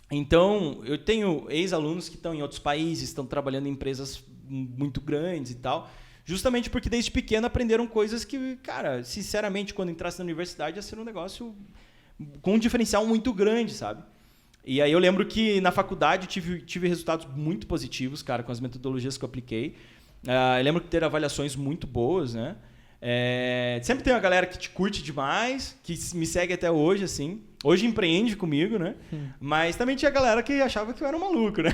Então, eu tenho ex-alunos que estão em outros países, estão trabalhando em empresas muito grandes e tal, justamente porque desde pequeno aprenderam coisas que, cara, sinceramente, quando entrasse na universidade ia ser um negócio com um diferencial muito grande, sabe? E aí eu lembro que na faculdade tive resultados muito positivos, cara, com as metodologias que eu apliquei. Eu lembro que ter avaliações muito boas, né? Sempre tem uma galera que te curte demais, que me segue até hoje, assim. Hoje empreende comigo, né? Mas também tinha galera que achava que eu era um maluco, né?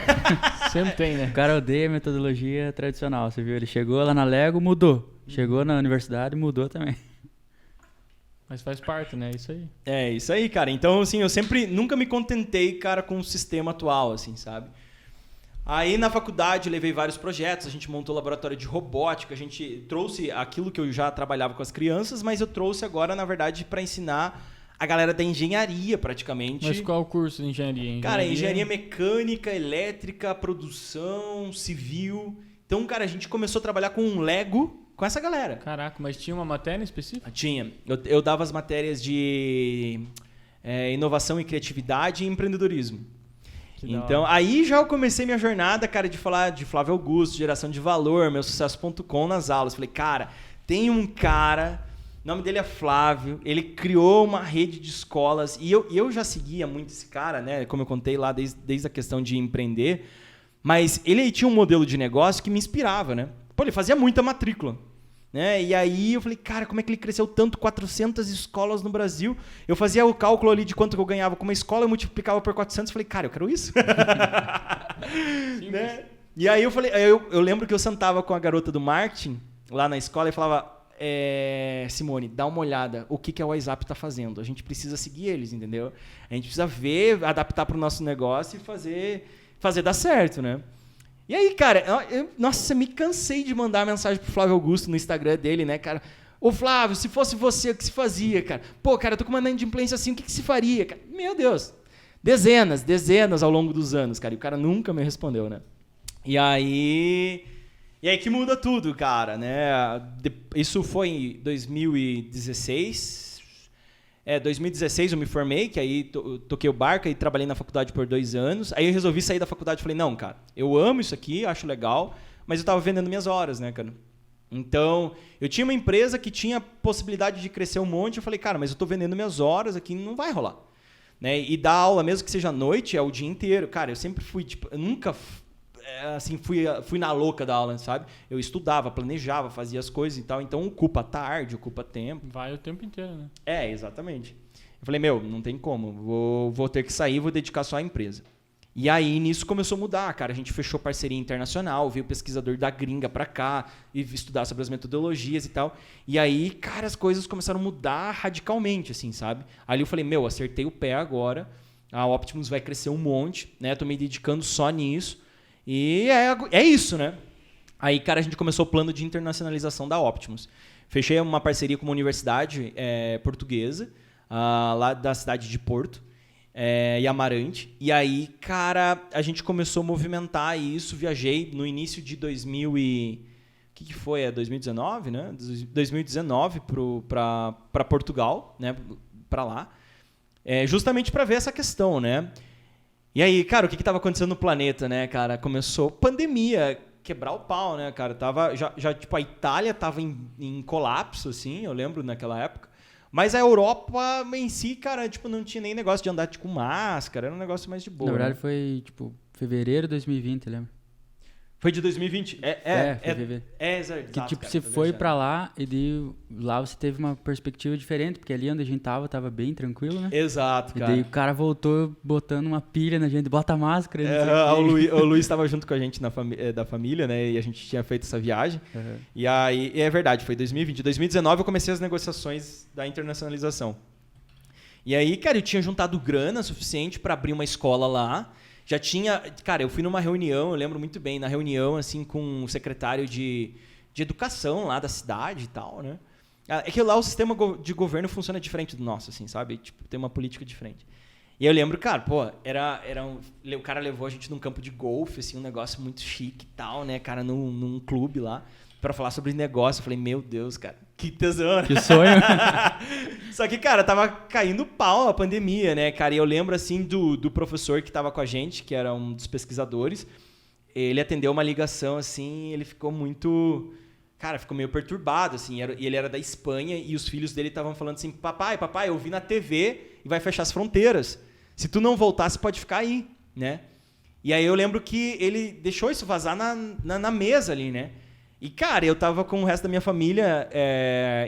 Sempre tem, né? O cara odeia a metodologia tradicional, você viu? Ele chegou lá na Lego, mudou. Chegou na universidade, mudou também. Mas faz parte, né? Isso aí. É, isso aí, cara. Então, assim, eu nunca me contentei, cara, com o sistema atual, assim, sabe? Aí, na faculdade, eu levei vários projetos, a gente montou laboratório de robótica, a gente trouxe aquilo que eu já trabalhava com as crianças, mas eu trouxe agora, na verdade, para ensinar a galera da engenharia, praticamente. Mas qual o curso de engenharia? Cara, engenharia mecânica, elétrica, produção, civil. Então, cara, a gente começou a trabalhar com um Lego com essa galera. Caraca, mas tinha uma matéria específica? Tinha. Eu dava as matérias de inovação e criatividade e empreendedorismo. Que da Então, hora. aí já eu comecei minha jornada, cara, de falar de Flávio Augusto, geração de valor, meu sucesso.com nas aulas. Falei, cara, tem um cara, o nome dele é Flávio, ele criou uma rede de escolas, e eu já seguia muito esse cara, né, como eu contei lá, desde a questão de empreender, mas ele tinha um modelo de negócio que me inspirava, né? Pô, ele fazia muita matrícula. Né? E aí eu falei, cara, como é que ele cresceu tanto? 400 escolas no Brasil. Eu fazia o cálculo ali de quanto que eu ganhava com uma escola, eu multiplicava por 400 e falei, cara, eu quero isso. Né? E aí eu falei, eu lembro que eu sentava com a garota do marketing lá na escola e falava, Simone, dá uma olhada, o que a WhatsApp está fazendo? A gente precisa seguir eles, entendeu? A gente precisa ver, adaptar para o nosso negócio e fazer dar certo, né? E aí, cara, nossa, me cansei de mandar mensagem pro Flávio Augusto no Instagram dele, né, cara? Ô, Flávio, se fosse você, o que se fazia, cara? Pô, cara, eu tô com uma inadimplência assim, o que se faria, cara? Meu Deus, dezenas ao longo dos anos, cara, e o cara nunca me respondeu, né? E aí que muda tudo, cara, né? Isso foi em 2016... 2016 eu me formei, que aí toquei o barco e trabalhei na faculdade por 2 anos. Aí eu resolvi sair da faculdade e falei, não, cara, eu amo isso aqui, acho legal, mas eu tava vendendo minhas horas, né, cara? Então, eu tinha uma empresa que tinha possibilidade de crescer um monte, eu falei, cara, mas eu tô vendendo minhas horas aqui, não vai rolar. Né? E dar aula, mesmo que seja à noite, é o dia inteiro. Cara, eu sempre fui, tipo, eu nunca... assim, fui na louca da aula, sabe? Eu estudava, planejava, fazia as coisas e tal. Então, ocupa tarde, ocupa tempo. Vai o tempo inteiro, né? Exatamente. Eu falei, não tem como. Vou ter que sair, vou dedicar só à empresa. E aí, nisso começou a mudar, cara. A gente fechou parceria internacional, veio pesquisador da gringa pra cá, e estudar sobre as metodologias e tal. E aí, cara, as coisas começaram a mudar radicalmente, assim, sabe? Ali eu falei, acertei o pé agora. A Optimus vai crescer um monte, né? Tô me dedicando só nisso. E é isso, né? Aí, cara, a gente começou o plano de internacionalização da Optimus. Fechei uma parceria com uma universidade portuguesa, lá da cidade de Porto, e Amarante. E aí, cara, a gente começou a movimentar isso. Viajei no início de 2000 e... O que foi? 2019, né? 2019 para Portugal, né? Para lá. Justamente para ver essa questão, né? E aí, cara, o que estava acontecendo no planeta, né, cara? Começou pandemia, quebrar o pau, né, cara? Já tipo, a Itália tava em colapso, assim, eu lembro naquela época. Mas a Europa em si, cara, tipo, não tinha nem negócio de andar com máscara, era um negócio mais de boa. Na verdade, né? foi, tipo, fevereiro de 2020, lembra? Foi de 2020? Foi fevereiro. Exato. Que, tipo, cara, você foi pra lá e daí, lá você teve uma perspectiva diferente, porque ali onde a gente tava bem tranquilo, né? Exato, E cara. daí o cara voltou botando uma pilha na gente, bota a máscara. Não sei o quê. O Luiz estava junto com a gente da família, né? E a gente tinha feito essa viagem. Uhum. E aí, é verdade, foi 2020. Em 2019 eu comecei as negociações da internacionalização. E aí, cara, eu tinha juntado grana suficiente para abrir uma escola lá. Já tinha... Cara, eu fui numa reunião, eu lembro muito bem, na reunião, assim, com o secretário de educação lá da cidade e tal, né? É que lá o sistema de governo funciona diferente do nosso, assim, sabe? Tipo, tem uma política diferente. E eu lembro, cara, o cara levou a gente num campo de golfe, assim, um negócio muito chique e tal, né, cara, num clube lá, pra falar sobre negócio. Eu falei, meu Deus, cara, que tesão. Que sonho. Só que, cara, tava caindo pau a pandemia, né, cara? E eu lembro, assim, do professor que tava com a gente, que era um dos pesquisadores. Ele atendeu uma ligação, assim, ele ficou muito... Cara, ficou meio perturbado, assim. E ele era da Espanha e os filhos dele estavam falando assim, papai, eu vi na TV e vai fechar as fronteiras. Se tu não voltar, você pode ficar aí, né? E aí eu lembro que ele deixou isso vazar na mesa ali, né? E, cara, eu tava com o resto da minha família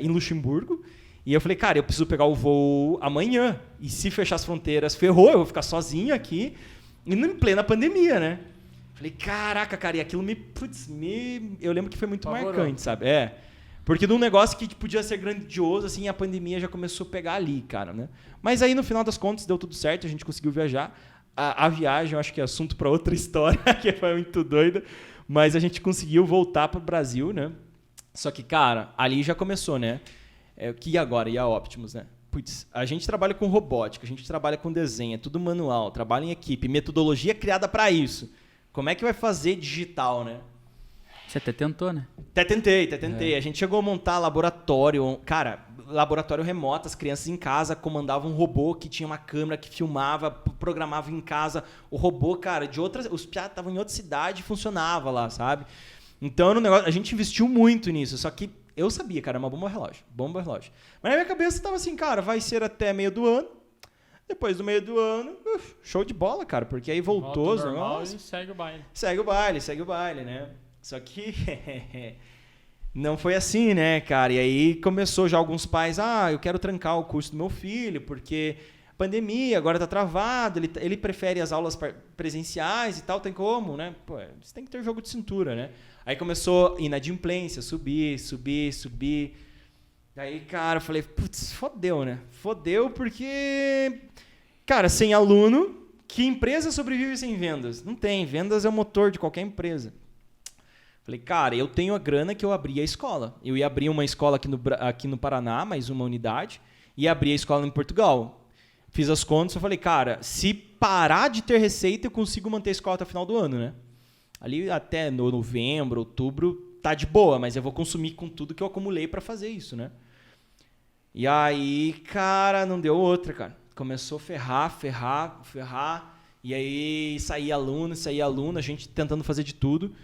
em Luxemburgo. E eu falei, cara, eu preciso pegar o voo amanhã. E se fechar as fronteiras, ferrou, eu vou ficar sozinho aqui. E em plena pandemia, né? Falei, caraca, cara, e aquilo eu lembro que foi muito marcante, sabe? Porque num negócio que podia ser grandioso, assim, a pandemia já começou a pegar ali, cara, né? Mas aí, no final das contas, deu tudo certo, a gente conseguiu viajar. A viagem, eu acho que é assunto para outra história, que foi muito doida. Mas a gente conseguiu voltar pro Brasil, né? Só que, cara, ali já começou, né? Que agora? E a Optimus, né? Putz, a gente trabalha com robótica, a gente trabalha com desenho, é tudo manual, trabalha em equipe, metodologia criada para isso. Como é que vai fazer digital, né? Você até tentou, né? Até tentei. A gente chegou a montar laboratório. Cara, laboratório remoto, as crianças em casa comandavam um robô que tinha uma câmera que filmava, programava em casa o robô, cara, os piados estavam em outra cidade e funcionava lá, sabe? Então era um negócio, a gente investiu muito nisso, só que eu sabia, cara, era uma bomba relógio. Mas na minha cabeça tava assim, cara, vai ser até meio do ano. Depois do meio do ano, show de bola, cara, porque aí voltou os negócios. E segue o baile. Segue o baile, né? Só que não foi assim, né, cara? E aí começou já alguns pais, eu quero trancar o curso do meu filho, porque pandemia, agora tá travado, ele prefere as aulas presenciais e tal, tem como, né? Pô, você tem que ter jogo de cintura, né? Aí começou inadimplência, subir. Aí, cara, eu falei, putz, fodeu, né? Fodeu porque, cara, sem aluno, que empresa sobrevive sem vendas? Não tem, vendas é o motor de qualquer empresa. Falei, cara, eu tenho a grana que eu abri a escola. Eu ia abrir uma escola aqui no Paraná, mais uma unidade, e abri a escola em Portugal. Fiz as contas, eu falei, cara, se parar de ter receita, eu consigo manter a escola até o final do ano, né? Ali até novembro, outubro, tá de boa, mas eu vou consumir com tudo que eu acumulei para fazer isso, né? E aí, cara, não deu outra, cara. Começou a ferrar. E aí saía aluno, a gente tentando fazer de tudo.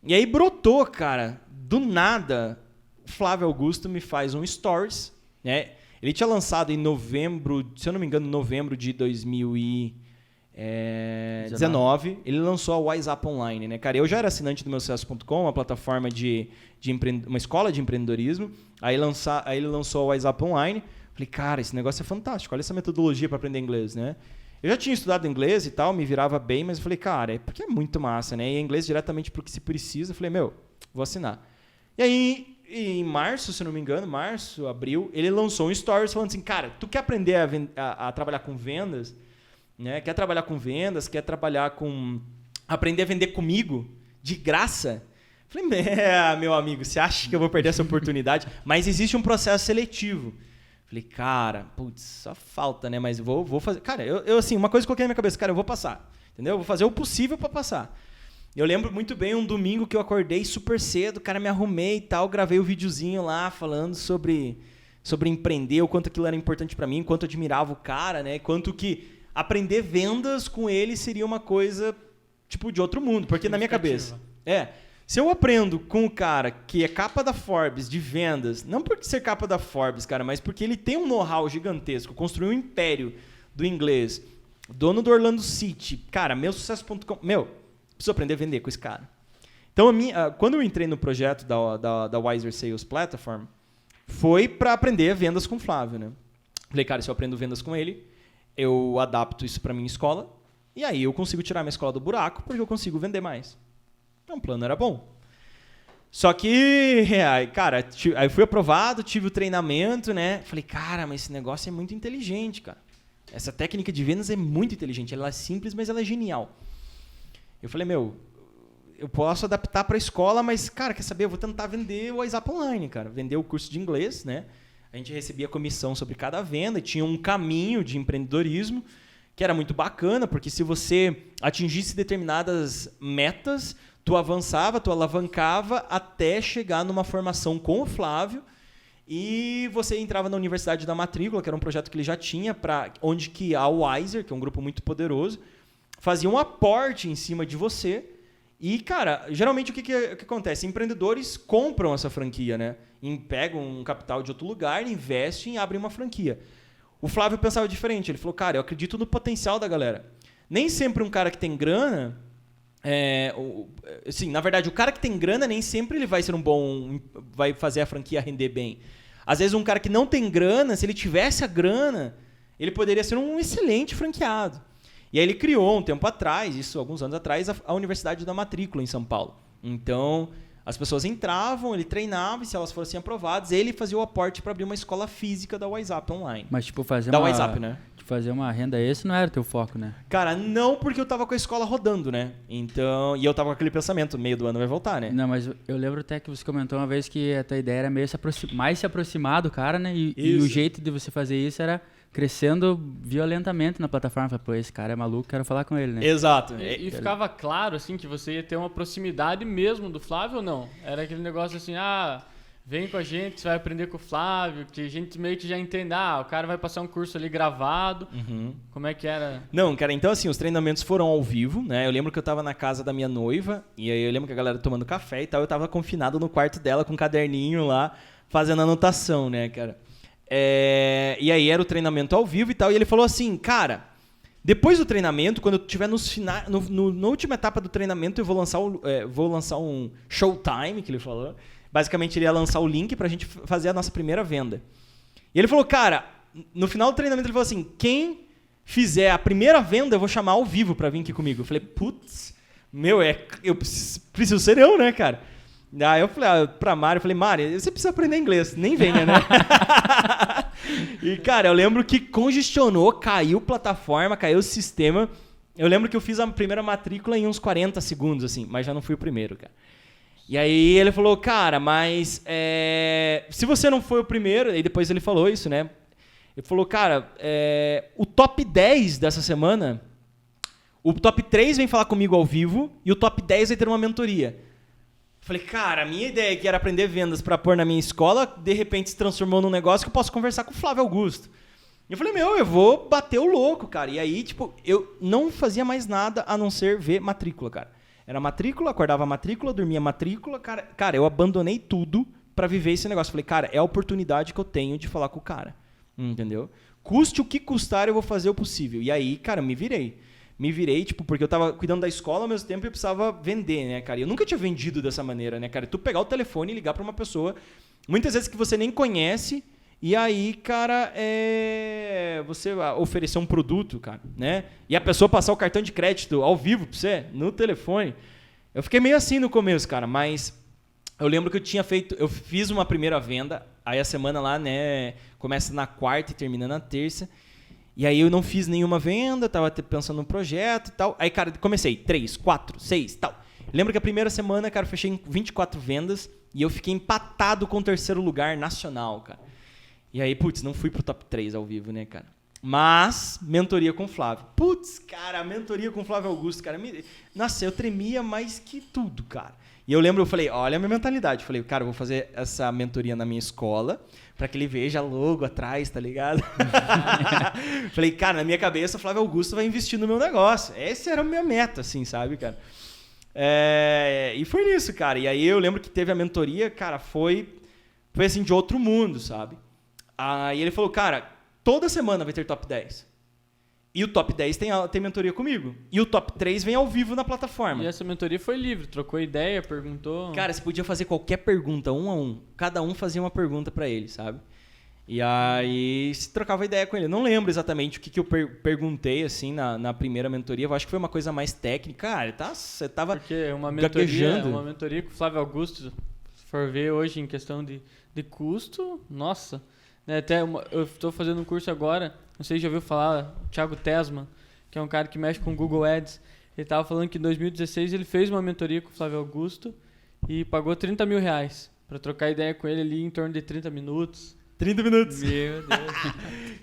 E aí brotou, cara, do nada, o Flávio Augusto me faz um stories, né? Ele tinha lançado em novembro, se eu não me engano, novembro de 2019, ele lançou a WhatsApp Online, né, cara? Eu já era assinante do meusucesso.com, uma plataforma uma escola de empreendedorismo. Aí ele lançou a WhatsApp Online. Falei, cara, esse negócio é fantástico. Olha essa metodologia para aprender inglês, né? Eu já tinha estudado inglês e tal, me virava bem, mas eu falei, cara, porque é muito massa, né? E inglês diretamente porque se precisa. Eu falei, vou assinar. E aí, em março, se não me engano, abril, ele lançou um stories falando assim, cara, tu quer aprender a trabalhar com vendas? Né? Quer trabalhar com vendas? Quer aprender a vender comigo? De graça? Falei, meu amigo, você acha que eu vou perder essa oportunidade? Mas existe um processo seletivo. Falei, cara, putz, só falta, né? Mas vou fazer. Cara, eu assim, uma coisa que eu coloquei na minha cabeça, cara, eu vou passar. Entendeu? Eu vou fazer o possível para passar. Eu lembro muito bem um domingo que eu acordei super cedo, cara, me arrumei e tal, gravei o videozinho lá falando sobre empreender, o quanto aquilo era importante para mim, o quanto eu admirava o cara, né? Quanto que aprender vendas com ele seria uma coisa, tipo, de outro mundo. Porque na minha cabeça... Se eu aprendo com o cara que é capa da Forbes de vendas, não por ser capa da Forbes, cara, mas porque ele tem um know-how gigantesco, construiu um império do inglês, dono do Orlando City, cara, meusucesso.com, preciso aprender a vender com esse cara. Então, quando eu entrei no projeto da Wiser Sales Platform, foi para aprender vendas com o Flávio, né? Falei, cara, se eu aprendo vendas com ele, eu adapto isso para minha escola, e aí eu consigo tirar minha escola do buraco, porque eu consigo vender mais. Então, o plano era bom. Só que, cara, aí fui aprovado, tive o treinamento, né? Falei, cara, mas esse negócio é muito inteligente, cara. Essa técnica de vendas é muito inteligente. Ela é simples, mas ela é genial. Eu falei, eu posso adaptar para a escola, mas, cara, quer saber? Eu vou tentar vender o WhatsApp Online, cara. Vender o curso de inglês, né? A gente recebia comissão sobre cada venda, tinha um caminho de empreendedorismo que era muito bacana, porque se você atingisse determinadas metas, tu avançava, tu alavancava até chegar numa formação com o Flávio e você entrava na Universidade da Matrícula, que era um projeto que ele já tinha, onde que a Wiser, que é um grupo muito poderoso, fazia um aporte em cima de você. E, cara, geralmente o que acontece? Empreendedores compram essa franquia, né? Pegam um capital de outro lugar, investem e abrem uma franquia. O Flávio pensava diferente. Ele falou, cara, eu acredito no potencial da galera. Nem sempre um cara que tem grana... na verdade, o cara que tem grana nem sempre ele vai ser vai fazer a franquia render bem. Às vezes um cara que não tem grana, se ele tivesse a grana, ele poderia ser um excelente franqueado. E aí ele criou um tempo atrás, isso alguns anos atrás, a Universidade da Matrícula em São Paulo. Então, as pessoas entravam, ele treinava, e se elas fossem aprovadas, ele fazia o aporte para abrir uma escola física da WhatsApp Online. Mas tipo, fazer né? Fazer uma renda extra não era o teu foco, né? Cara, não, porque eu tava com a escola rodando, né? Então, e eu tava com aquele pensamento, meio do ano vai voltar, né? Não, mas eu lembro até que você comentou uma vez que a tua ideia era meio mais se aproximar do cara, né? E o jeito de você fazer isso era crescendo violentamente na plataforma. Falei, pô, esse cara é maluco, quero falar com ele, né? Exato. E ficava claro, assim, que você ia ter uma proximidade mesmo do Flávio ou não? Era aquele negócio assim, Vem com a gente, você vai aprender com o Flávio, que a gente meio que já entende, o cara vai passar um curso ali gravado. Como é que era? Não, cara, então assim, os treinamentos foram ao vivo, né? Eu lembro que eu tava na casa da minha noiva, e aí eu lembro que a galera tomando café e tal, eu tava confinado no quarto dela com um caderninho lá, fazendo anotação, né, cara? E aí era o treinamento ao vivo e tal, e ele falou assim, cara, depois do treinamento, quando eu estiver na última etapa do treinamento, eu vou lançar um showtime, que ele falou. Basicamente, ele ia lançar o link pra gente fazer a nossa primeira venda. E ele falou, cara, no final do treinamento, ele falou assim, quem fizer a primeira venda, eu vou chamar ao vivo pra vir aqui comigo. Eu falei, putz, eu preciso ser eu, né, cara? Aí eu falei pra Mari, Mari, você precisa aprender inglês, nem venha, né? E, cara, eu lembro que congestionou, caiu a plataforma, caiu o sistema. Eu lembro que eu fiz a primeira matrícula em uns 40 segundos, assim, mas já não fui o primeiro, cara. E aí ele falou, cara, mas se você não foi o primeiro, e depois ele falou isso, né? Ele falou, cara, o top 10 dessa semana, o top 3 vem falar comigo ao vivo e o top 10 vai ter uma mentoria. Eu falei, cara, a minha ideia que era aprender vendas para pôr na minha escola, de repente se transformou num negócio que eu posso conversar com o Flávio Augusto. E eu falei, eu vou bater o louco, cara. E aí, tipo, eu não fazia mais nada a não ser ver matrícula, cara. Era matrícula, acordava a matrícula, dormia a matrícula. Cara, eu abandonei tudo pra viver esse negócio. Falei, cara, é a oportunidade que eu tenho de falar com o cara. Entendeu? Custe o que custar, eu vou fazer o possível. E aí, cara, me virei. Tipo, porque eu tava cuidando da escola ao mesmo tempo e eu precisava vender, né, cara? Eu nunca tinha vendido dessa maneira, né, cara? Tu pegar o telefone e ligar pra uma pessoa, muitas vezes que você nem conhece, e aí, cara, você oferecer um produto, cara, né? E a pessoa passar o cartão de crédito ao vivo pra você, no telefone. Eu fiquei meio assim no começo, cara, mas eu lembro que eu fiz uma primeira venda, aí a semana lá, né, começa na quarta e termina na terça, e aí eu não fiz nenhuma venda, tava pensando no projeto e tal. Aí, cara, comecei 3, 4, 6 e tal. Lembro que a primeira semana, cara, eu fechei em 24 vendas e eu fiquei empatado com o 3º lugar nacional, cara. E aí, putz, não fui pro top 3 ao vivo, né, cara? Mas, mentoria com o Flávio. Putz, cara, mentoria com o Flávio Augusto, cara. Nossa, eu tremia mais que tudo, cara. E eu lembro, eu falei, olha a minha mentalidade. Eu falei, cara, eu vou fazer essa mentoria na minha escola, pra que ele veja logo atrás, tá ligado? Falei, cara, na minha cabeça, o Flávio Augusto vai investir no meu negócio. Essa era a minha meta, assim, sabe, cara? E foi nisso, cara. E aí eu lembro que teve a mentoria, cara, foi assim, de outro mundo, sabe? Aí ele falou, cara, toda semana vai ter top 10. E o top 10 tem mentoria comigo. E o top 3 vem ao vivo na plataforma. E essa mentoria foi livre, trocou ideia, perguntou... Cara, você podia fazer qualquer pergunta, um a um. Cada um fazia uma pergunta pra ele, sabe? E aí se trocava ideia com ele. Eu não lembro exatamente o que eu perguntei, assim, na primeira mentoria. Eu acho que foi uma coisa mais técnica. Cara, você tava gaguejando. Uma mentoria com o Flávio Augusto, se for ver hoje em questão de custo, nossa... Até eu estou fazendo um curso agora, não sei se já ouviu falar, o Thiago Tesman, que é um cara que mexe com Google Ads. Ele estava falando que em 2016 ele fez uma mentoria com o Flávio Augusto e pagou 30 mil reais para trocar ideia com ele ali em torno de 30 minutos. 30 minutos. Meu Deus.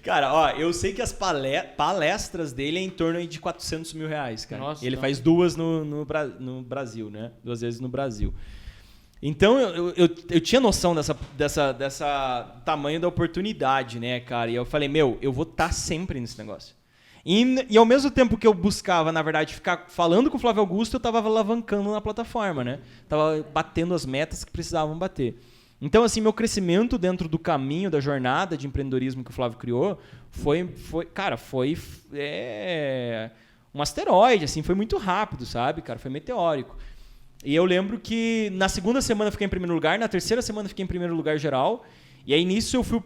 Cara, ó, eu sei que as palestras dele é em torno de 400 mil reais, cara. Nossa, e ele faz 2 no Brasil, né? 2 vezes no Brasil. Então, eu tinha noção dessa tamanho da oportunidade, né, cara? E eu falei, eu vou estar sempre nesse negócio. E ao mesmo tempo que eu buscava, na verdade, ficar falando com o Flávio Augusto, eu estava alavancando na plataforma, né? Tava batendo as metas que precisavam bater. Então, assim, meu crescimento dentro do caminho, da jornada de empreendedorismo que o Flávio criou, foi um asteroide, assim, foi muito rápido, sabe, cara? Foi meteórico. E eu lembro que na segunda semana eu fiquei em primeiro lugar, na terceira semana eu fiquei em primeiro lugar geral. E aí nisso eu fui,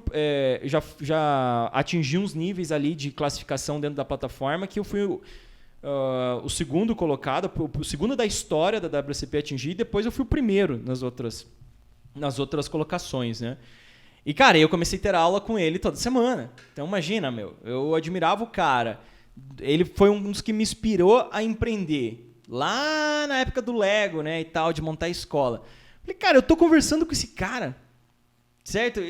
já atingi uns níveis ali de classificação dentro da plataforma que eu fui o segundo colocado, o segundo da história da WCP atingir, e depois eu fui o primeiro nas outras colocações, né? E, cara, eu comecei a ter aula com ele toda semana. Então, imagina, eu admirava o cara. Ele foi um dos que me inspirou a empreender. Lá na época do Lego, né, e tal, de montar a escola. Falei, cara, eu tô conversando com esse cara, certo?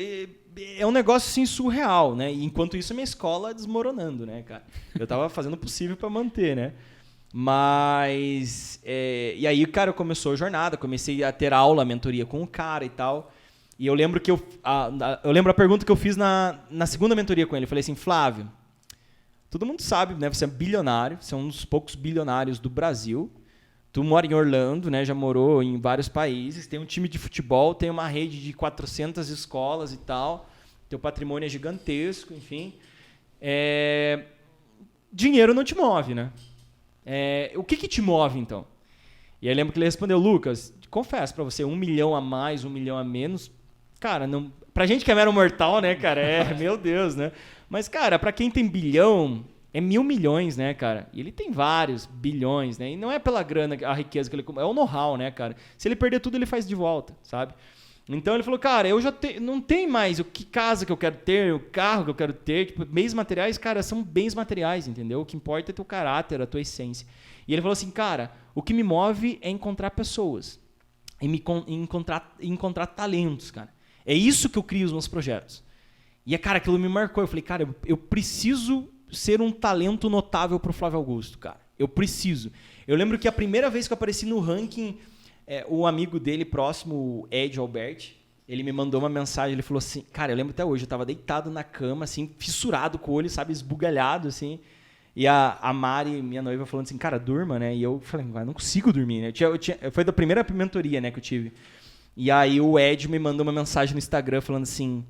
É um negócio, assim, surreal, né? E enquanto isso, minha escola desmoronando, né, cara? Eu tava fazendo o possível para manter, né? Mas... e aí, cara, começou a jornada, comecei a ter aula, mentoria com o cara e tal. E eu lembro que eu lembro a pergunta que eu fiz na segunda mentoria com ele. Eu falei assim, Flávio, todo mundo sabe, né? Você é bilionário, você é um dos poucos bilionários do Brasil. Tu mora em Orlando, né? Já morou em vários países, tem um time de futebol, tem uma rede de 400 escolas e tal. Teu patrimônio é gigantesco, enfim. Dinheiro não te move, né? O que te move, então? E aí lembro que ele respondeu, Lucas, confesso pra você, 1 milhão a mais, 1 milhão a menos, cara, não, pra gente que é mero mortal, né, cara, meu Deus, né? Mas, cara, pra quem tem bilhão, é 1.000 milhões, né, cara? E ele tem vários bilhões, né? E não é pela grana, a riqueza que ele... É o know-how, né, cara? Se ele perder tudo, ele faz de volta, sabe? Então ele falou, cara, eu já não tem mais que casa que eu quero ter, o carro que eu quero ter, tipo, bens materiais, cara, são bens materiais, entendeu? O que importa é teu caráter, a tua essência. E ele falou assim, cara, o que me move é encontrar pessoas e encontrar talentos, cara. É isso que eu crio os meus projetos. E, cara, aquilo me marcou. Eu falei, cara, eu preciso ser um talento notável pro Flávio Augusto, cara. Eu preciso. Eu lembro que a primeira vez que eu apareci no ranking, o amigo dele próximo, o Ed Albert, ele me mandou uma mensagem, ele falou assim, cara, eu lembro até hoje, eu tava deitado na cama, assim, fissurado com o olho, sabe, esbugalhado, assim, e a Mari, minha noiva, falando assim, cara, durma, né, e eu falei, não consigo dormir, né, foi da primeira mentoria, né, que eu tive, e aí o Ed me mandou uma mensagem no Instagram falando assim,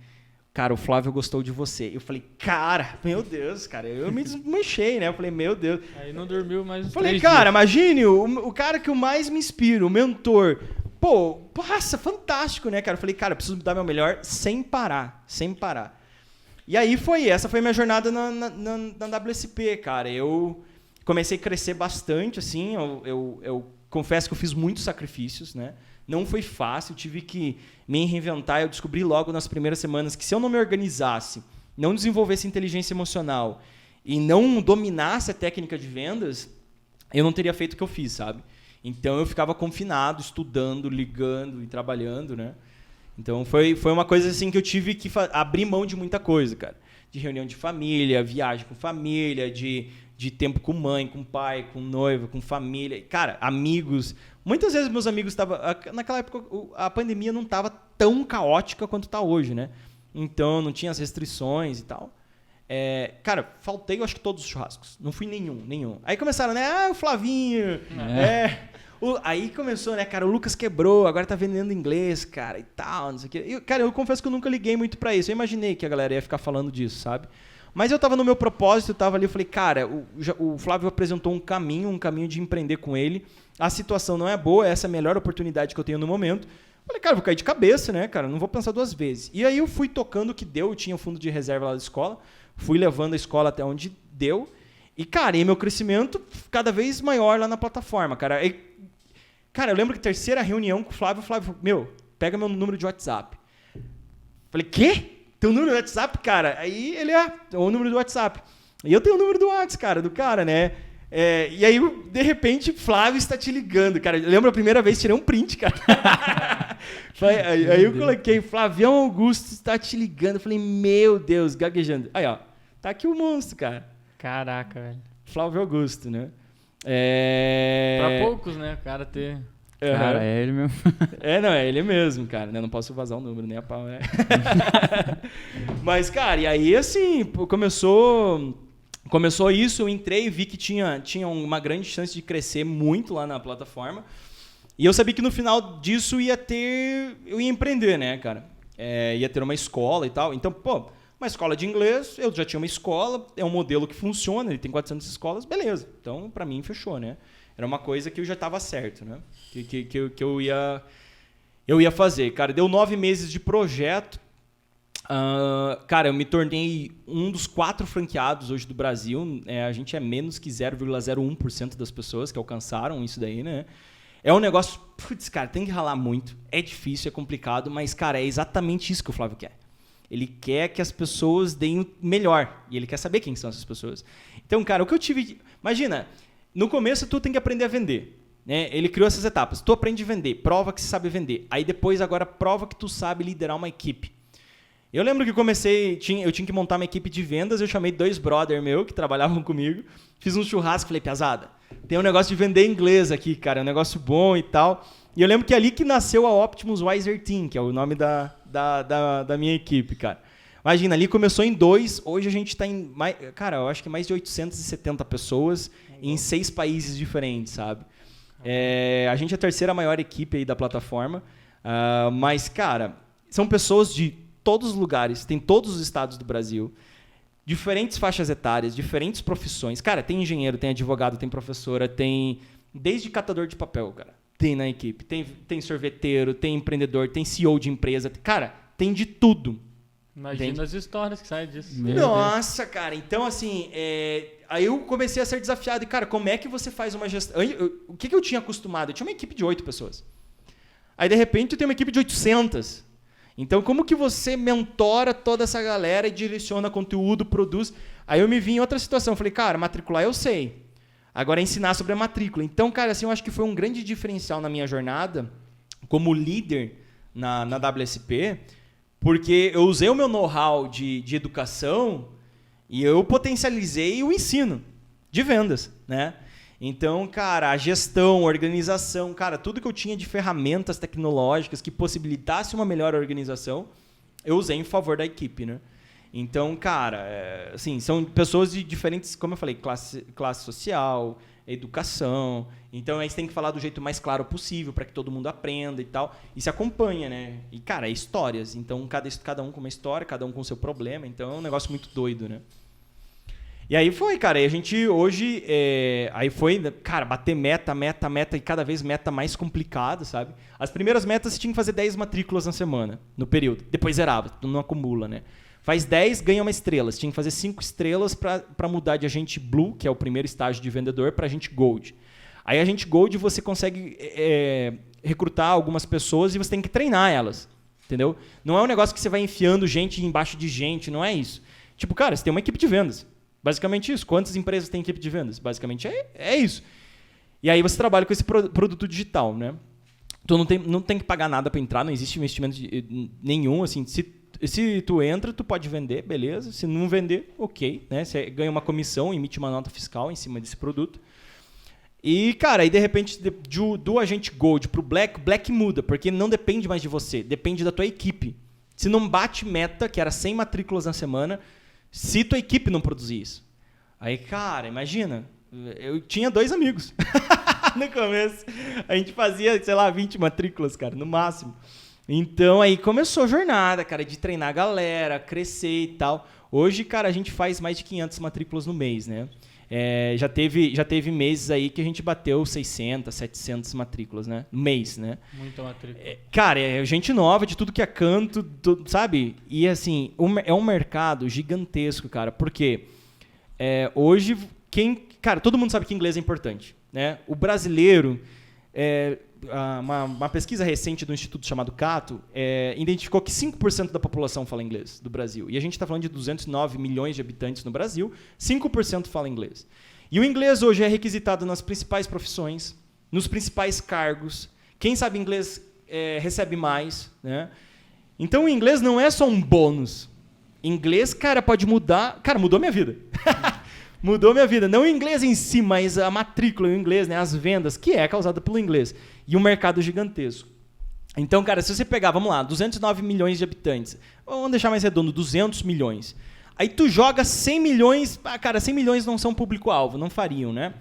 cara, o Flávio gostou de você. Eu falei, cara, meu Deus, cara, eu me desmanchei, né? Eu falei, meu Deus. Aí não dormiu mais uns Falei, 3 cara, dias. imagine o cara que eu mais me inspiro, o mentor. Pô, nossa, fantástico, né, cara? Eu falei, cara, eu preciso dar meu melhor sem parar, sem parar. E aí essa foi a minha jornada na WSP, cara. Eu comecei a crescer bastante, assim, eu confesso que eu fiz muitos sacrifícios, né? Não foi fácil, tive que me reinventar. Eu descobri logo nas primeiras semanas que se eu não me organizasse, não desenvolvesse inteligência emocional e não dominasse a técnica de vendas, eu não teria feito o que eu fiz, sabe? Então eu ficava confinado, estudando, ligando e trabalhando, né? Então foi uma coisa assim que eu tive que abrir mão de muita coisa, cara. De reunião de família, viagem com família, de tempo com mãe, com pai, com noiva, com família. Cara, amigos. Muitas vezes meus amigos estavam... Naquela época, a pandemia não estava tão caótica quanto está hoje, né? Então, não tinha as restrições e tal. Cara, faltei, eu acho que todos os churrascos. Não fui nenhum. Aí começaram, né? O Flavinho. Aí começou, né, cara? O Lucas quebrou, agora tá vendendo inglês, cara, e tal, não sei o quê. Cara, eu confesso que eu nunca liguei muito pra isso. Eu imaginei que a galera ia ficar falando disso, sabe? Mas eu tava no meu propósito, eu tava ali, eu falei, cara, o Flávio apresentou um caminho de empreender com ele. A situação não é boa, essa é a melhor oportunidade que eu tenho no momento. Eu falei, cara, eu vou cair de cabeça, né, cara? Não vou pensar 2 vezes. E aí eu fui tocando o que deu, eu tinha um fundo de reserva lá da escola, fui levando a escola até onde deu. E, cara, e meu crescimento cada vez maior lá na plataforma, cara. Cara, eu lembro que 3ª reunião com o Flávio falou, meu, pega meu número de WhatsApp. Falei, quê? Teu número do WhatsApp, cara? Aí ele o número do WhatsApp. E eu tenho o número do WhatsApp, cara, do cara, né? E aí, de repente, Flávio está te ligando, cara. Eu lembro a primeira vez, tirei um print, cara. aí eu coloquei, Flavião Augusto está te ligando. Eu falei, meu Deus, gaguejando. Aí, ó, tá aqui o monstro, cara. Caraca, velho. Flávio Augusto, né? Pra poucos, né, o cara ter... Cara, é ele mesmo. Não, é ele mesmo, cara. Não posso vazar o número, nem a pau, né? Mas, cara, e aí, assim, começou isso, eu entrei e vi que tinha uma grande chance de crescer muito lá na plataforma. E eu sabia que no final disso eu ia empreender, né, cara? Ia ter uma escola e tal. Então, pô, uma escola de inglês, eu já tinha uma escola, é um modelo que funciona, ele tem 400 escolas, beleza. Então, pra mim, fechou, né? Era uma coisa que eu já estava certo, né? Que eu ia fazer. Cara, deu 9 meses de projeto. Cara, eu me tornei um dos 4 franqueados hoje do Brasil. A gente é menos que 0,01% das pessoas que alcançaram isso daí, né? É um negócio... Putz, cara, tem que ralar muito. É difícil, é complicado, mas, cara, é exatamente isso que o Flávio quer. Ele quer que as pessoas deem o melhor. E ele quer saber quem são essas pessoas. Então, cara, o que eu tive... Imagina... No começo, tu tem que aprender a vender. Né? Ele criou essas etapas. Tu aprende a vender, prova que você sabe vender. Aí depois, agora, prova que tu sabe liderar uma equipe. Eu lembro que eu tinha que montar uma equipe de vendas, eu chamei 2 brother meu que trabalhavam comigo, fiz um churrasco, falei, piazada, tem um negócio de vender inglês aqui, cara, é um negócio bom e tal. E eu lembro que é ali que nasceu a Optimus Wiser Team, que é o nome da da minha equipe, cara. Imagina, ali começou em 2, hoje a gente está em, cara, eu acho que mais de 870 pessoas em 6 países diferentes, sabe? A gente é a terceira maior equipe aí da plataforma, mas, cara, são pessoas de todos os lugares, tem todos os estados do Brasil, diferentes faixas etárias, diferentes profissões. Cara, tem engenheiro, tem advogado, tem professora, tem desde catador de papel, cara, tem na equipe. Tem sorveteiro, tem empreendedor, tem CEO de empresa. Cara, tem de tudo. Imagina Entende? as histórias que saem disso. Nossa, cara. Então, assim, aí eu comecei a ser desafiado. E, cara, como é que você faz uma gestão? O que eu tinha acostumado? Eu tinha uma equipe de 8 pessoas. Aí, de repente, eu tenho uma equipe de 800. Então, como que você mentora toda essa galera e direciona conteúdo, produz? Aí eu me vi em outra situação. Eu falei, cara, matricular eu sei. Agora é ensinar sobre a matrícula. Então, cara, assim, eu acho que foi um grande diferencial na minha jornada como líder na WSP, porque eu usei o meu know-how de educação e eu potencializei o ensino de vendas, né? Então, cara, a gestão, a organização, cara, tudo que eu tinha de ferramentas tecnológicas que possibilitasse uma melhor organização, eu usei em favor da equipe, né? Então, cara, assim, são pessoas de diferentes, como eu falei, classe social, educação. Então, aí você tem que falar do jeito mais claro possível para que todo mundo aprenda e tal. E se acompanha, né? E, cara, é histórias. Então, cada um com uma história, cada um com o seu problema. Então, é um negócio muito doido, né? E aí foi, cara. E a gente hoje... aí foi, cara, bater meta e cada vez meta mais complicada, sabe? As primeiras metas você tinha que fazer 10 matrículas na semana, no período. Depois zerava, não acumula, né? Faz 10, ganha uma estrela. Você tinha que fazer 5 estrelas para mudar de agente Blue, que é o primeiro estágio de vendedor, para agente Gold. Aí, agente Gold, você consegue recrutar algumas pessoas e você tem que treinar elas. Entendeu? Não é um negócio que você vai enfiando gente embaixo de gente, não é isso. Tipo, cara, você tem uma equipe de vendas. Basicamente isso. Quantas empresas têm equipe de vendas? Basicamente é isso. E aí você trabalha com esse produto digital, né? Então não tem que pagar nada para entrar, não existe investimento nenhum. Assim, se tu entra, tu pode vender, beleza. Se não vender, ok. Né? Você ganha uma comissão, emite uma nota fiscal em cima desse produto. E, cara, aí de repente, do agente Gold pro Black muda, porque não depende mais de você, depende da tua equipe. Se não bate meta, que era 100 matrículas na semana, se tua equipe não produzir isso. Aí, cara, imagina, eu tinha 2 amigos no começo. A gente fazia, sei lá, 20 matrículas, cara, no máximo. Então, aí começou a jornada, cara, de treinar a galera, crescer e tal. Hoje, cara, a gente faz mais de 500 matrículas no mês, né? Já teve meses aí que a gente bateu 600, 700 matrículas, né? No mês, né? Muita matrícula. Cara, é gente nova de tudo que é canto, sabe? E, assim, é um mercado gigantesco, cara, porque hoje, cara, todo mundo sabe que inglês é importante, né? O brasileiro... Uma pesquisa recente do instituto chamado Cato identificou que 5% da população fala inglês do Brasil. E a gente está falando de 209 milhões de habitantes no Brasil, 5% fala inglês. E o inglês hoje é requisitado nas principais profissões, nos principais cargos. Quem sabe inglês recebe mais, né? Então o inglês não é só um bônus. Inglês, cara, pode mudar... Cara, mudou minha vida. Mudou minha vida. Não o inglês em si, mas a matrícula, o inglês, né? As vendas, que é causada pelo inglês. E um mercado gigantesco. Então, cara, se você pegar, vamos lá, 209 milhões de habitantes. Vamos deixar mais redondo, 200 milhões. Aí tu joga 100 milhões... cara, 100 milhões não são público-alvo, não fariam, né?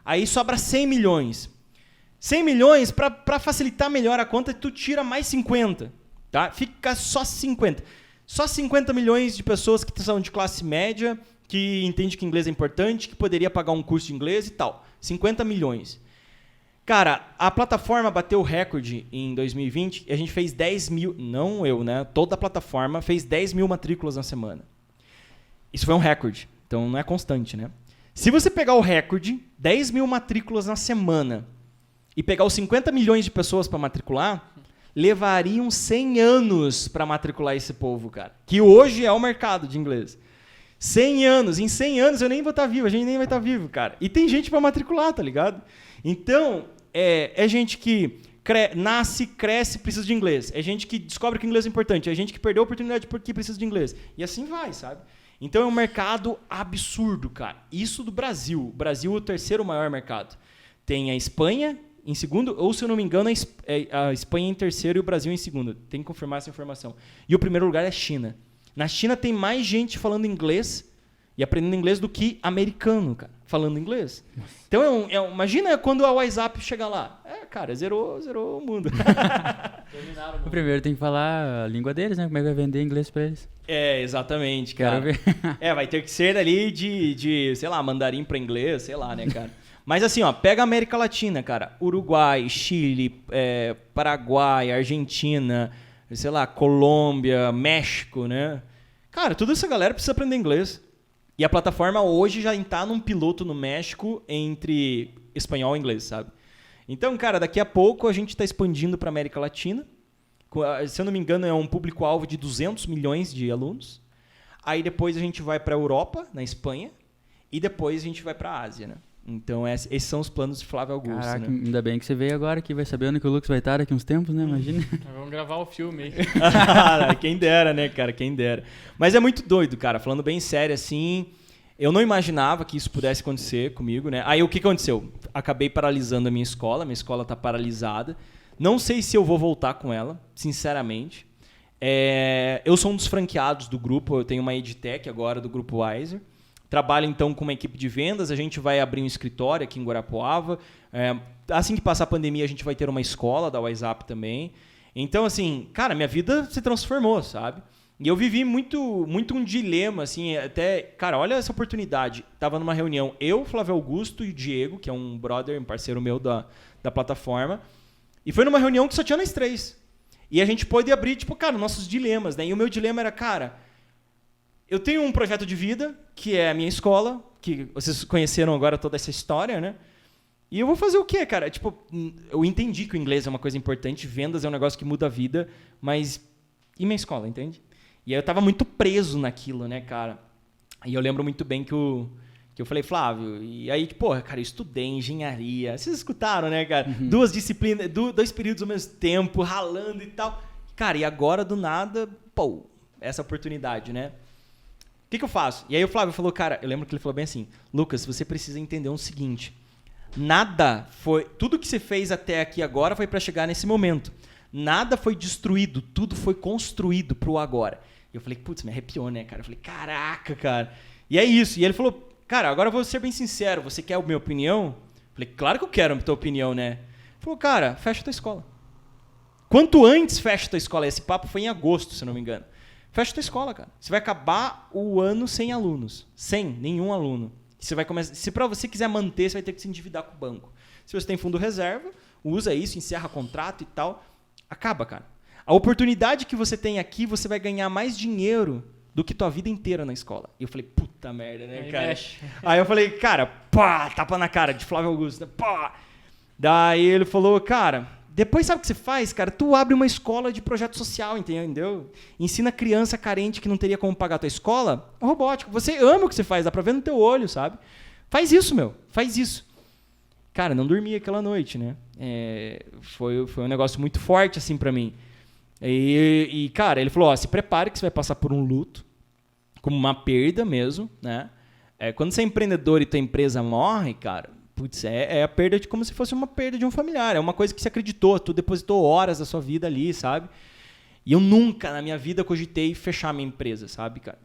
Aí sobra 100 milhões. 100 milhões, para facilitar melhor a conta, tu tira mais 50. Tá? Fica só 50. Só 50 milhões de pessoas que são de classe média... que entende que inglês é importante, que poderia pagar um curso de inglês e tal. 50 milhões. Cara, a plataforma bateu o recorde em 2020 e a gente fez 10 mil... Não eu, né? Toda a plataforma fez 10 mil matrículas na semana. Isso foi um recorde. Então, não é constante, né? Se você pegar o recorde, 10 mil matrículas na semana, e pegar os 50 milhões de pessoas para matricular, levariam 100 anos para matricular esse povo, cara. Que hoje é o mercado de inglês. 100 anos. Em 100 anos eu nem vou estar vivo, a gente nem vai estar vivo, cara. E tem gente para matricular, tá ligado? Então, é gente que nasce, cresce, precisa de inglês. É gente que descobre que inglês é importante. É gente que perdeu a oportunidade porque precisa de inglês. E assim vai, sabe? Então é um mercado absurdo, cara. Isso do Brasil. O Brasil é o terceiro maior mercado. Tem a Espanha, em segundo, ou se eu não me engano, a Espanha em terceiro e o Brasil em segundo. Tem que confirmar essa informação. E o primeiro lugar é a China. Na China tem mais gente falando inglês e aprendendo inglês do que americano, cara, falando inglês. Então, imagina quando a WhatsApp chegar lá. Cara, zerou o mundo. O primeiro tem que falar a língua deles, né? Como é que vai vender inglês pra eles? Exatamente, cara. Quero ver. Vai ter que ser ali de, sei lá, mandarim pra inglês, sei lá, né, cara? Mas assim, ó, pega a América Latina, cara. Uruguai, Chile, Paraguai, Argentina, sei lá, Colômbia, México, né? Cara, toda essa galera precisa aprender inglês. E a plataforma hoje já está num piloto no México entre espanhol e inglês, sabe? Então, cara, daqui a pouco a gente está expandindo para a América Latina. Se eu não me engano, é um público-alvo de 200 milhões de alunos. Aí depois a gente vai para a Europa, na Espanha. E depois a gente vai para a Ásia, né? Então, esses são os planos de Flávio Augusto. Caraca, né? ainda bem que você veio agora, que vai saber onde que o Lucas vai estar daqui uns tempos, né? Imagina. Vamos gravar o filme aí. Quem dera, né, cara? Quem dera. Mas é muito doido, cara. Falando bem sério, assim, eu não imaginava que isso pudesse acontecer comigo, né? Aí o que aconteceu? Acabei paralisando a minha escola tá paralisada. Não sei se eu vou voltar com ela, sinceramente. Eu sou um dos franqueados do grupo, eu tenho uma EdTech agora do Grupo Wiser. Trabalho, então, com uma equipe de vendas. A gente vai abrir um escritório aqui em Guarapuava. Assim que passar a pandemia, a gente vai ter uma escola da WhatsApp também. Então, assim, cara, minha vida se transformou, sabe? E eu vivi muito um dilema, assim, até... Cara, olha essa oportunidade. Tava numa reunião, eu, Flávio Augusto e o Diego, que é um brother, um parceiro meu da plataforma. E foi numa reunião que só tinha nós três. E a gente pôde abrir, tipo, cara, nossos dilemas, né? E o meu dilema era, cara... Eu tenho um projeto de vida, que é a minha escola, que vocês conheceram agora toda essa história, né? E eu vou fazer o quê, cara? Tipo, eu entendi que o inglês é uma coisa importante, vendas é um negócio que muda a vida, mas e minha escola, entende? E aí eu tava muito preso naquilo, né, cara? E eu lembro muito bem que eu falei, Flávio, e aí, porra, cara, eu estudei engenharia, vocês escutaram, né, cara? Uhum. 2 disciplinas, 2 períodos ao mesmo tempo, ralando e tal. Cara, e agora, do nada, essa oportunidade, né? O que eu faço? E aí o Flávio falou, cara, eu lembro que ele falou bem assim, Lucas, você precisa entender o seguinte, tudo que você fez até aqui agora foi para chegar nesse momento. Nada foi destruído, tudo foi construído pro agora. E eu falei, putz, me arrepiou, né, cara? Eu falei, caraca, cara. E é isso. E ele falou, cara, agora eu vou ser bem sincero, você quer a minha opinião? Eu falei, claro que eu quero a tua opinião, né? Ele falou, cara, fecha a tua escola. Quanto antes fecha a tua escola, esse papo foi em agosto, se eu não me engano. Fecha a tua escola, cara. Você vai acabar o ano sem alunos. Sem nenhum aluno. Você vai começar, se para você quiser manter, você vai ter que se endividar com o banco. Se você tem fundo reserva, usa isso, encerra contrato e tal. Acaba, cara. A oportunidade que você tem aqui, você vai ganhar mais dinheiro do que tua vida inteira na escola. E eu falei, puta merda, né, aí cara? Mexe. Aí eu falei, cara, pá, tapa na cara de Flávio Augusto, pá. Daí ele falou, cara, depois sabe o que você faz, cara? Tu abre uma escola de projeto social, entendeu? Ensina criança carente que não teria como pagar a tua escola, robótico. Você ama o que você faz, dá pra ver no teu olho, sabe? Faz isso, meu, faz isso. Cara, não dormi aquela noite, né? Foi um negócio muito forte, assim, pra mim. E, cara, ele falou, ó, se prepare que você vai passar por um luto, como uma perda mesmo, né? Quando você é empreendedor e tua empresa morre, cara, putz, é a perda de como se fosse uma perda de um familiar. É uma coisa que você acreditou, tu depositou horas da sua vida ali, sabe? E eu nunca na minha vida cogitei fechar minha empresa, sabe, cara?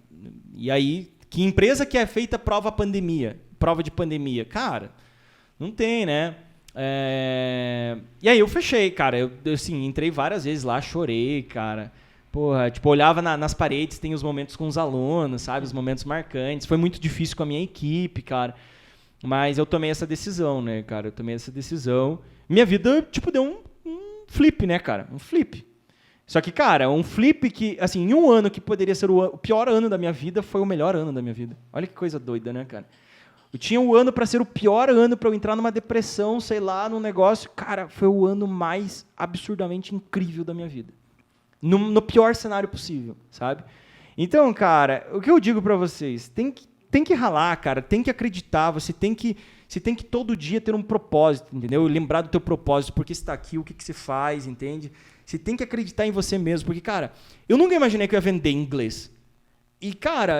E aí, que empresa que é feita prova de pandemia? Cara, não tem, né? E aí eu fechei, cara. Eu assim, entrei várias vezes lá, chorei, cara. Porra, tipo, olhava nas paredes, tem os momentos com os alunos, sabe? Os momentos marcantes. Foi muito difícil com a minha equipe, cara. Mas eu tomei essa decisão, né, cara? Eu tomei essa decisão. Minha vida, tipo, deu um flip, né, cara? Um flip. Só que, cara, um flip que, assim, em um ano que poderia ser o pior ano da minha vida, foi o melhor ano da minha vida. Olha que coisa doida, né, cara? Eu tinha um ano para ser o pior ano, para eu entrar numa depressão, sei lá, num negócio. Cara, foi o ano mais absurdamente incrível da minha vida. No pior cenário possível, sabe? Então, cara, o que eu digo para vocês? Tem que ralar, cara. Tem que acreditar. Você tem que todo dia ter um propósito, entendeu? Lembrar do teu propósito, por que você está aqui, o que você faz, entende? Você tem que acreditar em você mesmo. Porque, cara, eu nunca imaginei que eu ia vender inglês. E, cara...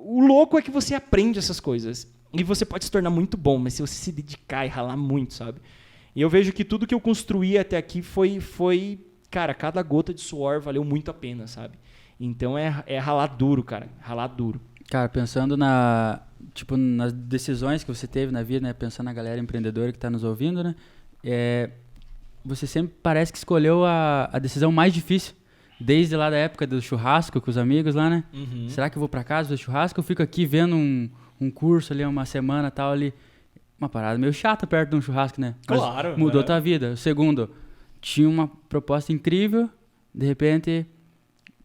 O louco é que você aprende essas coisas. E você pode se tornar muito bom, mas se você se dedicar e ralar muito, sabe? E eu vejo que tudo que eu construí até aqui foi, cara, cada gota de suor valeu muito a pena, sabe? Então é ralar duro, cara, ralar duro. Cara, pensando nas decisões que você teve na vida, né? Pensando na galera empreendedora que está nos ouvindo, né? Você sempre parece que escolheu a decisão mais difícil. Desde lá da época do churrasco com os amigos lá, né? Uhum. Será que eu vou para casa do churrasco ou fico aqui vendo um curso ali, uma semana e tal ali? Uma parada meio chata perto de um churrasco, né? Mas Claro. mudou tua vida. O segundo, tinha uma proposta incrível, de repente,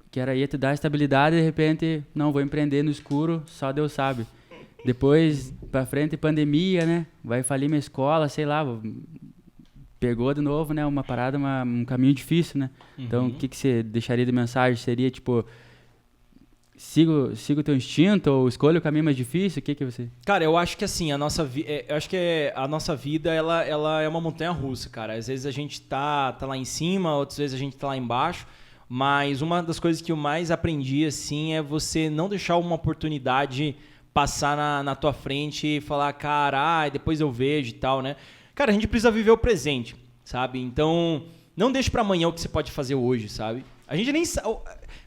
que ia te dar estabilidade, de repente, não, vou empreender no escuro, só Deus sabe. Depois, pra frente, pandemia, né? Vai falir minha escola, sei lá, pegou de novo, né? Uma parada, um caminho difícil, né? Então, o que você deixaria de mensagem? Seria, tipo, siga o teu instinto ou escolha o caminho mais difícil? O que você... Cara, eu acho que assim, a nossa vida, ela é uma montanha-russa, cara. Às vezes a gente tá lá em cima, outras vezes a gente tá lá embaixo. Mas uma das coisas que eu mais aprendi, assim, é você não deixar uma oportunidade passar na tua frente e falar, cara, depois eu vejo e tal, né? Cara, a gente precisa viver o presente, sabe? Então, não deixe pra amanhã o que você pode fazer hoje, sabe? A gente nem sabe...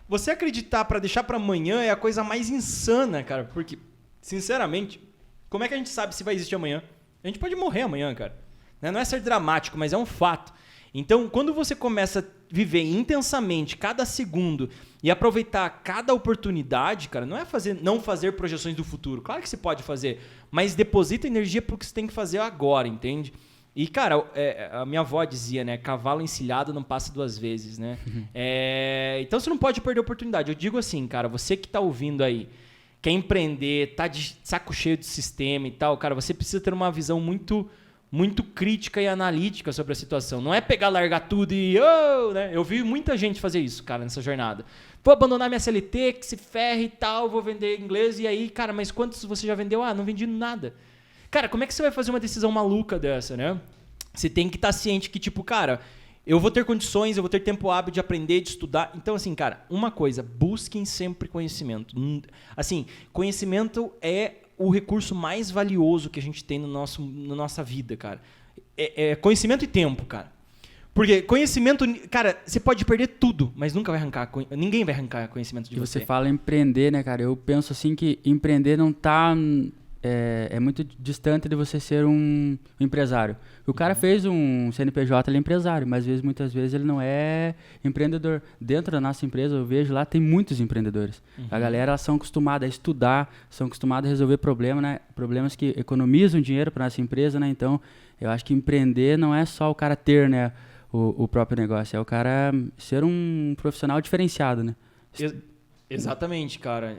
Você acreditar pra deixar pra amanhã é a coisa mais insana, cara. Porque, sinceramente, como é que a gente sabe se vai existir amanhã? A gente pode morrer amanhã, cara. Não é ser dramático, mas é um fato. Então, quando você começa a viver intensamente cada segundo e aproveitar cada oportunidade, cara, não é não fazer projeções do futuro. Claro que você pode fazer, mas deposita energia pro que você tem que fazer agora, entende? E, cara, a minha avó dizia, né? Cavalo encilhado não passa duas vezes, né? Então, você não pode perder a oportunidade. Eu digo assim, cara, você que tá ouvindo aí, quer empreender, tá de saco cheio de sistema e tal, cara, você precisa ter uma visão muito crítica e analítica sobre a situação. Não é pegar, largar tudo e... né? Eu vi muita gente fazer isso, cara, nessa jornada. Vou abandonar minha CLT, que se ferre e tal, vou vender inglês. E aí, cara, mas quantos você já vendeu? Não vendi nada. Cara, como é que você vai fazer uma decisão maluca dessa, né? Você tem que estar ciente que, tipo, cara, eu vou ter condições, eu vou ter tempo hábil de aprender, de estudar. Então, assim, cara, uma coisa, busquem sempre conhecimento. Assim, conhecimento é o recurso mais valioso que a gente tem na nossa vida, cara. É conhecimento e tempo, cara. Porque conhecimento... Cara, você pode perder tudo, mas nunca vai arrancar... Ninguém vai arrancar conhecimento de você. Você fala empreender, né, cara? Eu penso assim que empreender não tá... É muito distante de você ser um empresário. O cara fez um CNPJ, ele é empresário, mas muitas vezes ele não é empreendedor. Dentro da nossa empresa, eu vejo lá, tem muitos empreendedores. A galera, elas são acostumadas a estudar, são acostumadas a resolver problemas, né? Problemas que economizam dinheiro para nossa empresa, né? Então, eu acho que empreender não é só o cara ter, né, o próprio negócio, é o cara ser um profissional diferenciado, né? Exatamente, cara.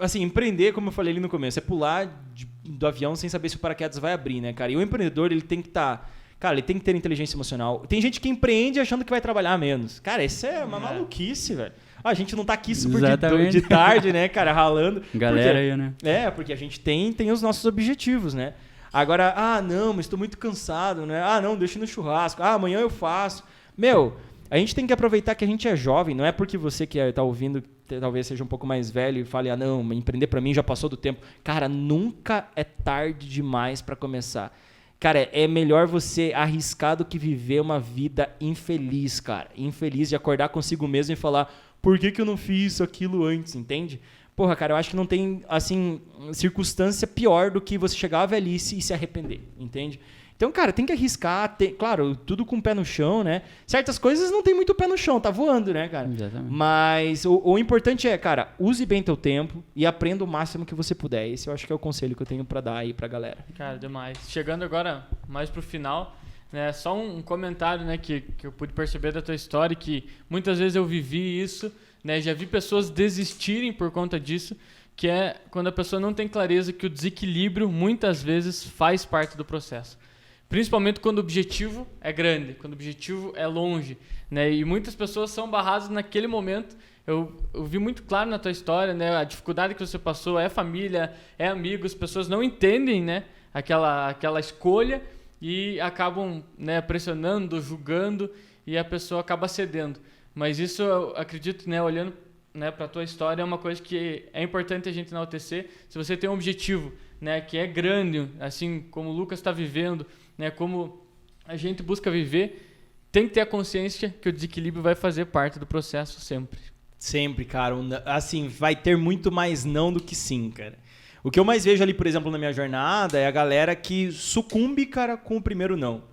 Assim, empreender, como eu falei ali no começo, é pular do avião sem saber se o paraquedas vai abrir, né, cara? E o empreendedor, ele tem que estar... Cara, ele tem que ter inteligência emocional. Tem gente que empreende achando que vai trabalhar menos. Cara, isso é uma maluquice, velho. A gente não tá aqui super de tarde, né, cara, ralando. Galera aí, né? Porque a gente tem os nossos objetivos, né? Agora, não, mas estou muito cansado, né? Não, deixa no churrasco. Amanhã eu faço. Meu, a gente tem que aproveitar que a gente é jovem. Não é porque você que tá ouvindo talvez seja um pouco mais velho e fale, não, empreender pra mim já passou do tempo. Cara, nunca é tarde demais pra começar. Cara, é melhor você arriscar do que viver uma vida infeliz, cara. Infeliz de acordar consigo mesmo e falar, por que eu não fiz aquilo antes, entende? Porra, cara, eu acho que não tem, assim, circunstância pior do que você chegar à velhice e se arrepender, entende? Então, cara, tem que arriscar, claro, tudo com o pé no chão, né? Certas coisas não tem muito pé no chão, tá voando, né, cara? Exatamente. Mas o importante é, cara, use bem teu tempo e aprenda o máximo que você puder. Esse eu acho que é o conselho que eu tenho pra dar aí pra galera. Cara, demais. Chegando agora mais pro final, né, só um comentário, né, que eu pude perceber da tua história, que muitas vezes eu vivi isso, né, já vi pessoas desistirem por conta disso, que é quando a pessoa não tem clareza que o desequilíbrio muitas vezes faz parte do processo. Principalmente quando o objetivo é grande, quando o objetivo é longe, né? E muitas pessoas são barradas naquele momento. Eu vi muito claro na tua história, né? A dificuldade que você passou é família, é amigos, pessoas não entendem, né? Aquela escolha e acabam, né, pressionando, julgando e a pessoa acaba cedendo. Mas isso eu acredito, né, olhando, né, para a tua história, é uma coisa que é importante a gente enaltecer. Se você tem um objetivo, né, que é grande, assim como o Lucas está vivendo, né, como a gente busca viver, tem que ter a consciência que o desequilíbrio vai fazer parte do processo sempre. Sempre, cara. Assim, vai ter muito mais não do que sim, cara. O que eu mais vejo ali, por exemplo, na minha jornada é a galera que sucumbe, cara, com o primeiro não.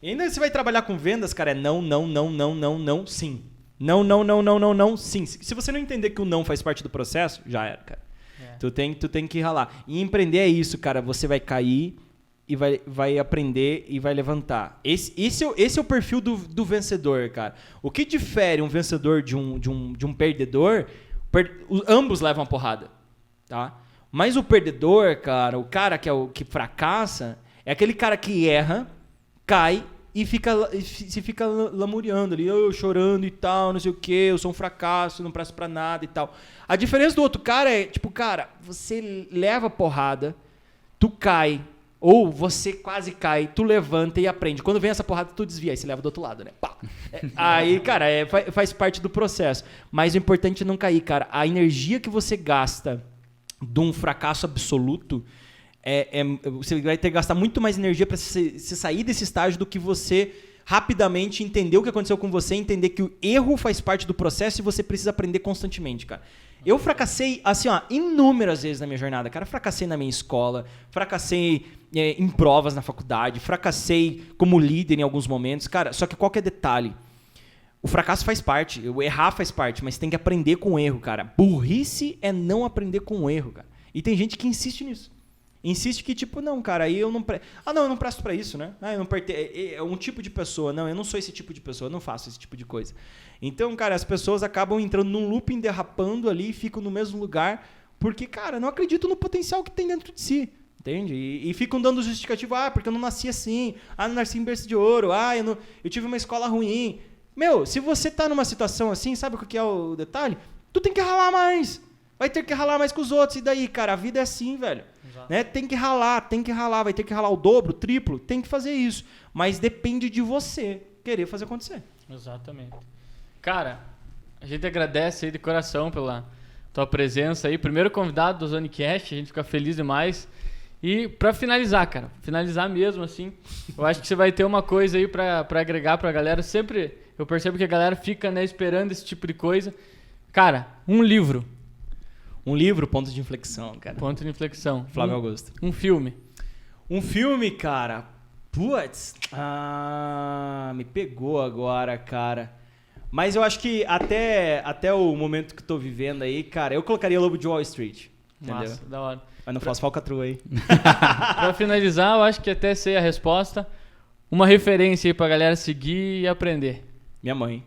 E ainda você vai trabalhar com vendas, cara, é não, sim. Não, sim. Se você não entender que o não faz parte do processo, já era, cara. Tu tem que ralar. E empreender é isso, cara. Você vai cair e vai aprender e vai levantar. Esse é o perfil do vencedor, cara. O que difere um vencedor de um perdedor, ambos levam a porrada, tá? Mas o perdedor, cara, o cara que é o que fracassa, é aquele cara que erra, cai e se fica lamuriando ali, eu chorando e tal, não sei o que, eu sou um fracasso, não presto pra nada e tal. A diferença do outro cara é, tipo, cara, você leva porrada, tu cai, ou você quase cai, tu levanta e aprende. Quando vem essa porrada, tu desvia, aí você leva do outro lado, né? Pá. Aí, cara, faz parte do processo. Mas o importante é não cair, cara. A energia que você gasta de um fracasso absoluto, você vai ter que gastar muito mais energia para você sair desse estágio do que você rapidamente entender o que aconteceu com você, entender que o erro faz parte do processo e você precisa aprender constantemente, cara. Eu fracassei, assim, ó, inúmeras vezes na minha jornada, cara. Fracassei na minha escola, fracassei em provas na faculdade, fracassei como líder em alguns momentos, cara. Só que qual que é o detalhe? O fracasso faz parte, o errar faz parte, mas tem que aprender com o erro, cara. Burrice é não aprender com o erro, cara. E tem gente que insiste nisso. Insiste que, tipo, não, cara, aí eu não... eu não presto pra isso, né? Eu não é um tipo de pessoa. Não, eu não sou esse tipo de pessoa, eu não faço esse tipo de coisa. Então, cara, as pessoas acabam entrando num looping, derrapando ali, ficam no mesmo lugar, porque, cara, não acreditam no potencial que tem dentro de si. Entende? E ficam dando justificativo, porque eu não nasci assim, não nasci em berço de ouro, eu tive uma escola ruim. Meu, se você tá numa situação assim, sabe o que é o detalhe? Tu tem que ralar mais. Vai ter que ralar mais que os outros. E daí, cara, a vida é assim, velho. Né? Tem que ralar. Vai ter que ralar o dobro, o triplo. Tem que fazer isso. Mas depende de você querer fazer acontecer. Exatamente. Cara, a gente agradece aí de coração pela tua presença aí. Primeiro convidado do Zonecast, a gente fica feliz demais. E pra finalizar, cara, finalizar mesmo, assim, eu acho que você vai ter uma coisa aí pra agregar pra galera. Sempre eu percebo que a galera fica, né, esperando esse tipo de coisa. Cara, um livro. Um livro, ponto de inflexão, cara. Ponto de inflexão. Flávio Augusto. Um filme. Um filme, cara. Putz. Me pegou agora, cara. Mas eu acho que até o momento que eu tô vivendo aí, cara, eu colocaria Lobo de Wall Street. Entendeu? Massa, da hora. Mas não faço falcatrua aí. Pra finalizar, eu acho que até sei a resposta. Uma referência aí pra galera seguir e aprender. Minha mãe.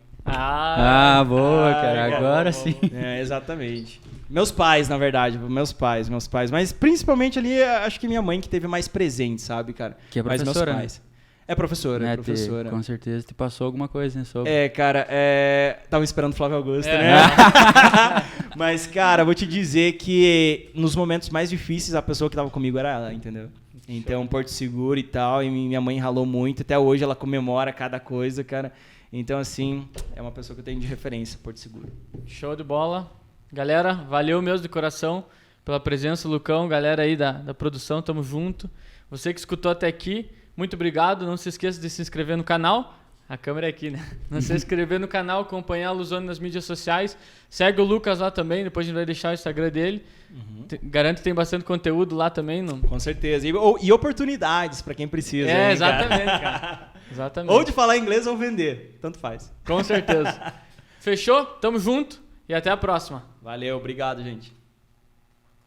Boa, cara. Agora sim. Exatamente. Meus pais, na verdade. Meus pais. Mas principalmente ali, acho que minha mãe que teve mais presente, sabe, cara? Que é professora. Mas meus pais. É professora, né, professora. Com certeza te passou alguma coisa, né? Sobre. Cara, tava esperando o Flávio Augusto, né? Mas, cara, vou te dizer que nos momentos mais difíceis, a pessoa que tava comigo era ela, entendeu? Então, Porto Seguro e tal, e minha mãe ralou muito. Até hoje ela comemora cada coisa, cara. Então, assim, é uma pessoa que eu tenho de referência, Porto Seguro. Show de bola. Galera, valeu mesmo de coração pela presença, Lucão, galera aí da produção, tamo junto. Você que escutou até aqui, muito obrigado. Não se esqueça de se inscrever no canal. A câmera é aqui, né? Não se inscrever no canal, acompanhar a Luzone nas mídias sociais. Segue o Lucas lá também, depois a gente vai deixar o Instagram dele. Garanto que tem bastante conteúdo lá também. Não? Com certeza. E oportunidades para quem precisa. Exatamente, cara. Exatamente. Ou de falar inglês ou vender. Tanto faz. Com certeza. Fechou? Tamo junto e até a próxima. Valeu, obrigado, gente.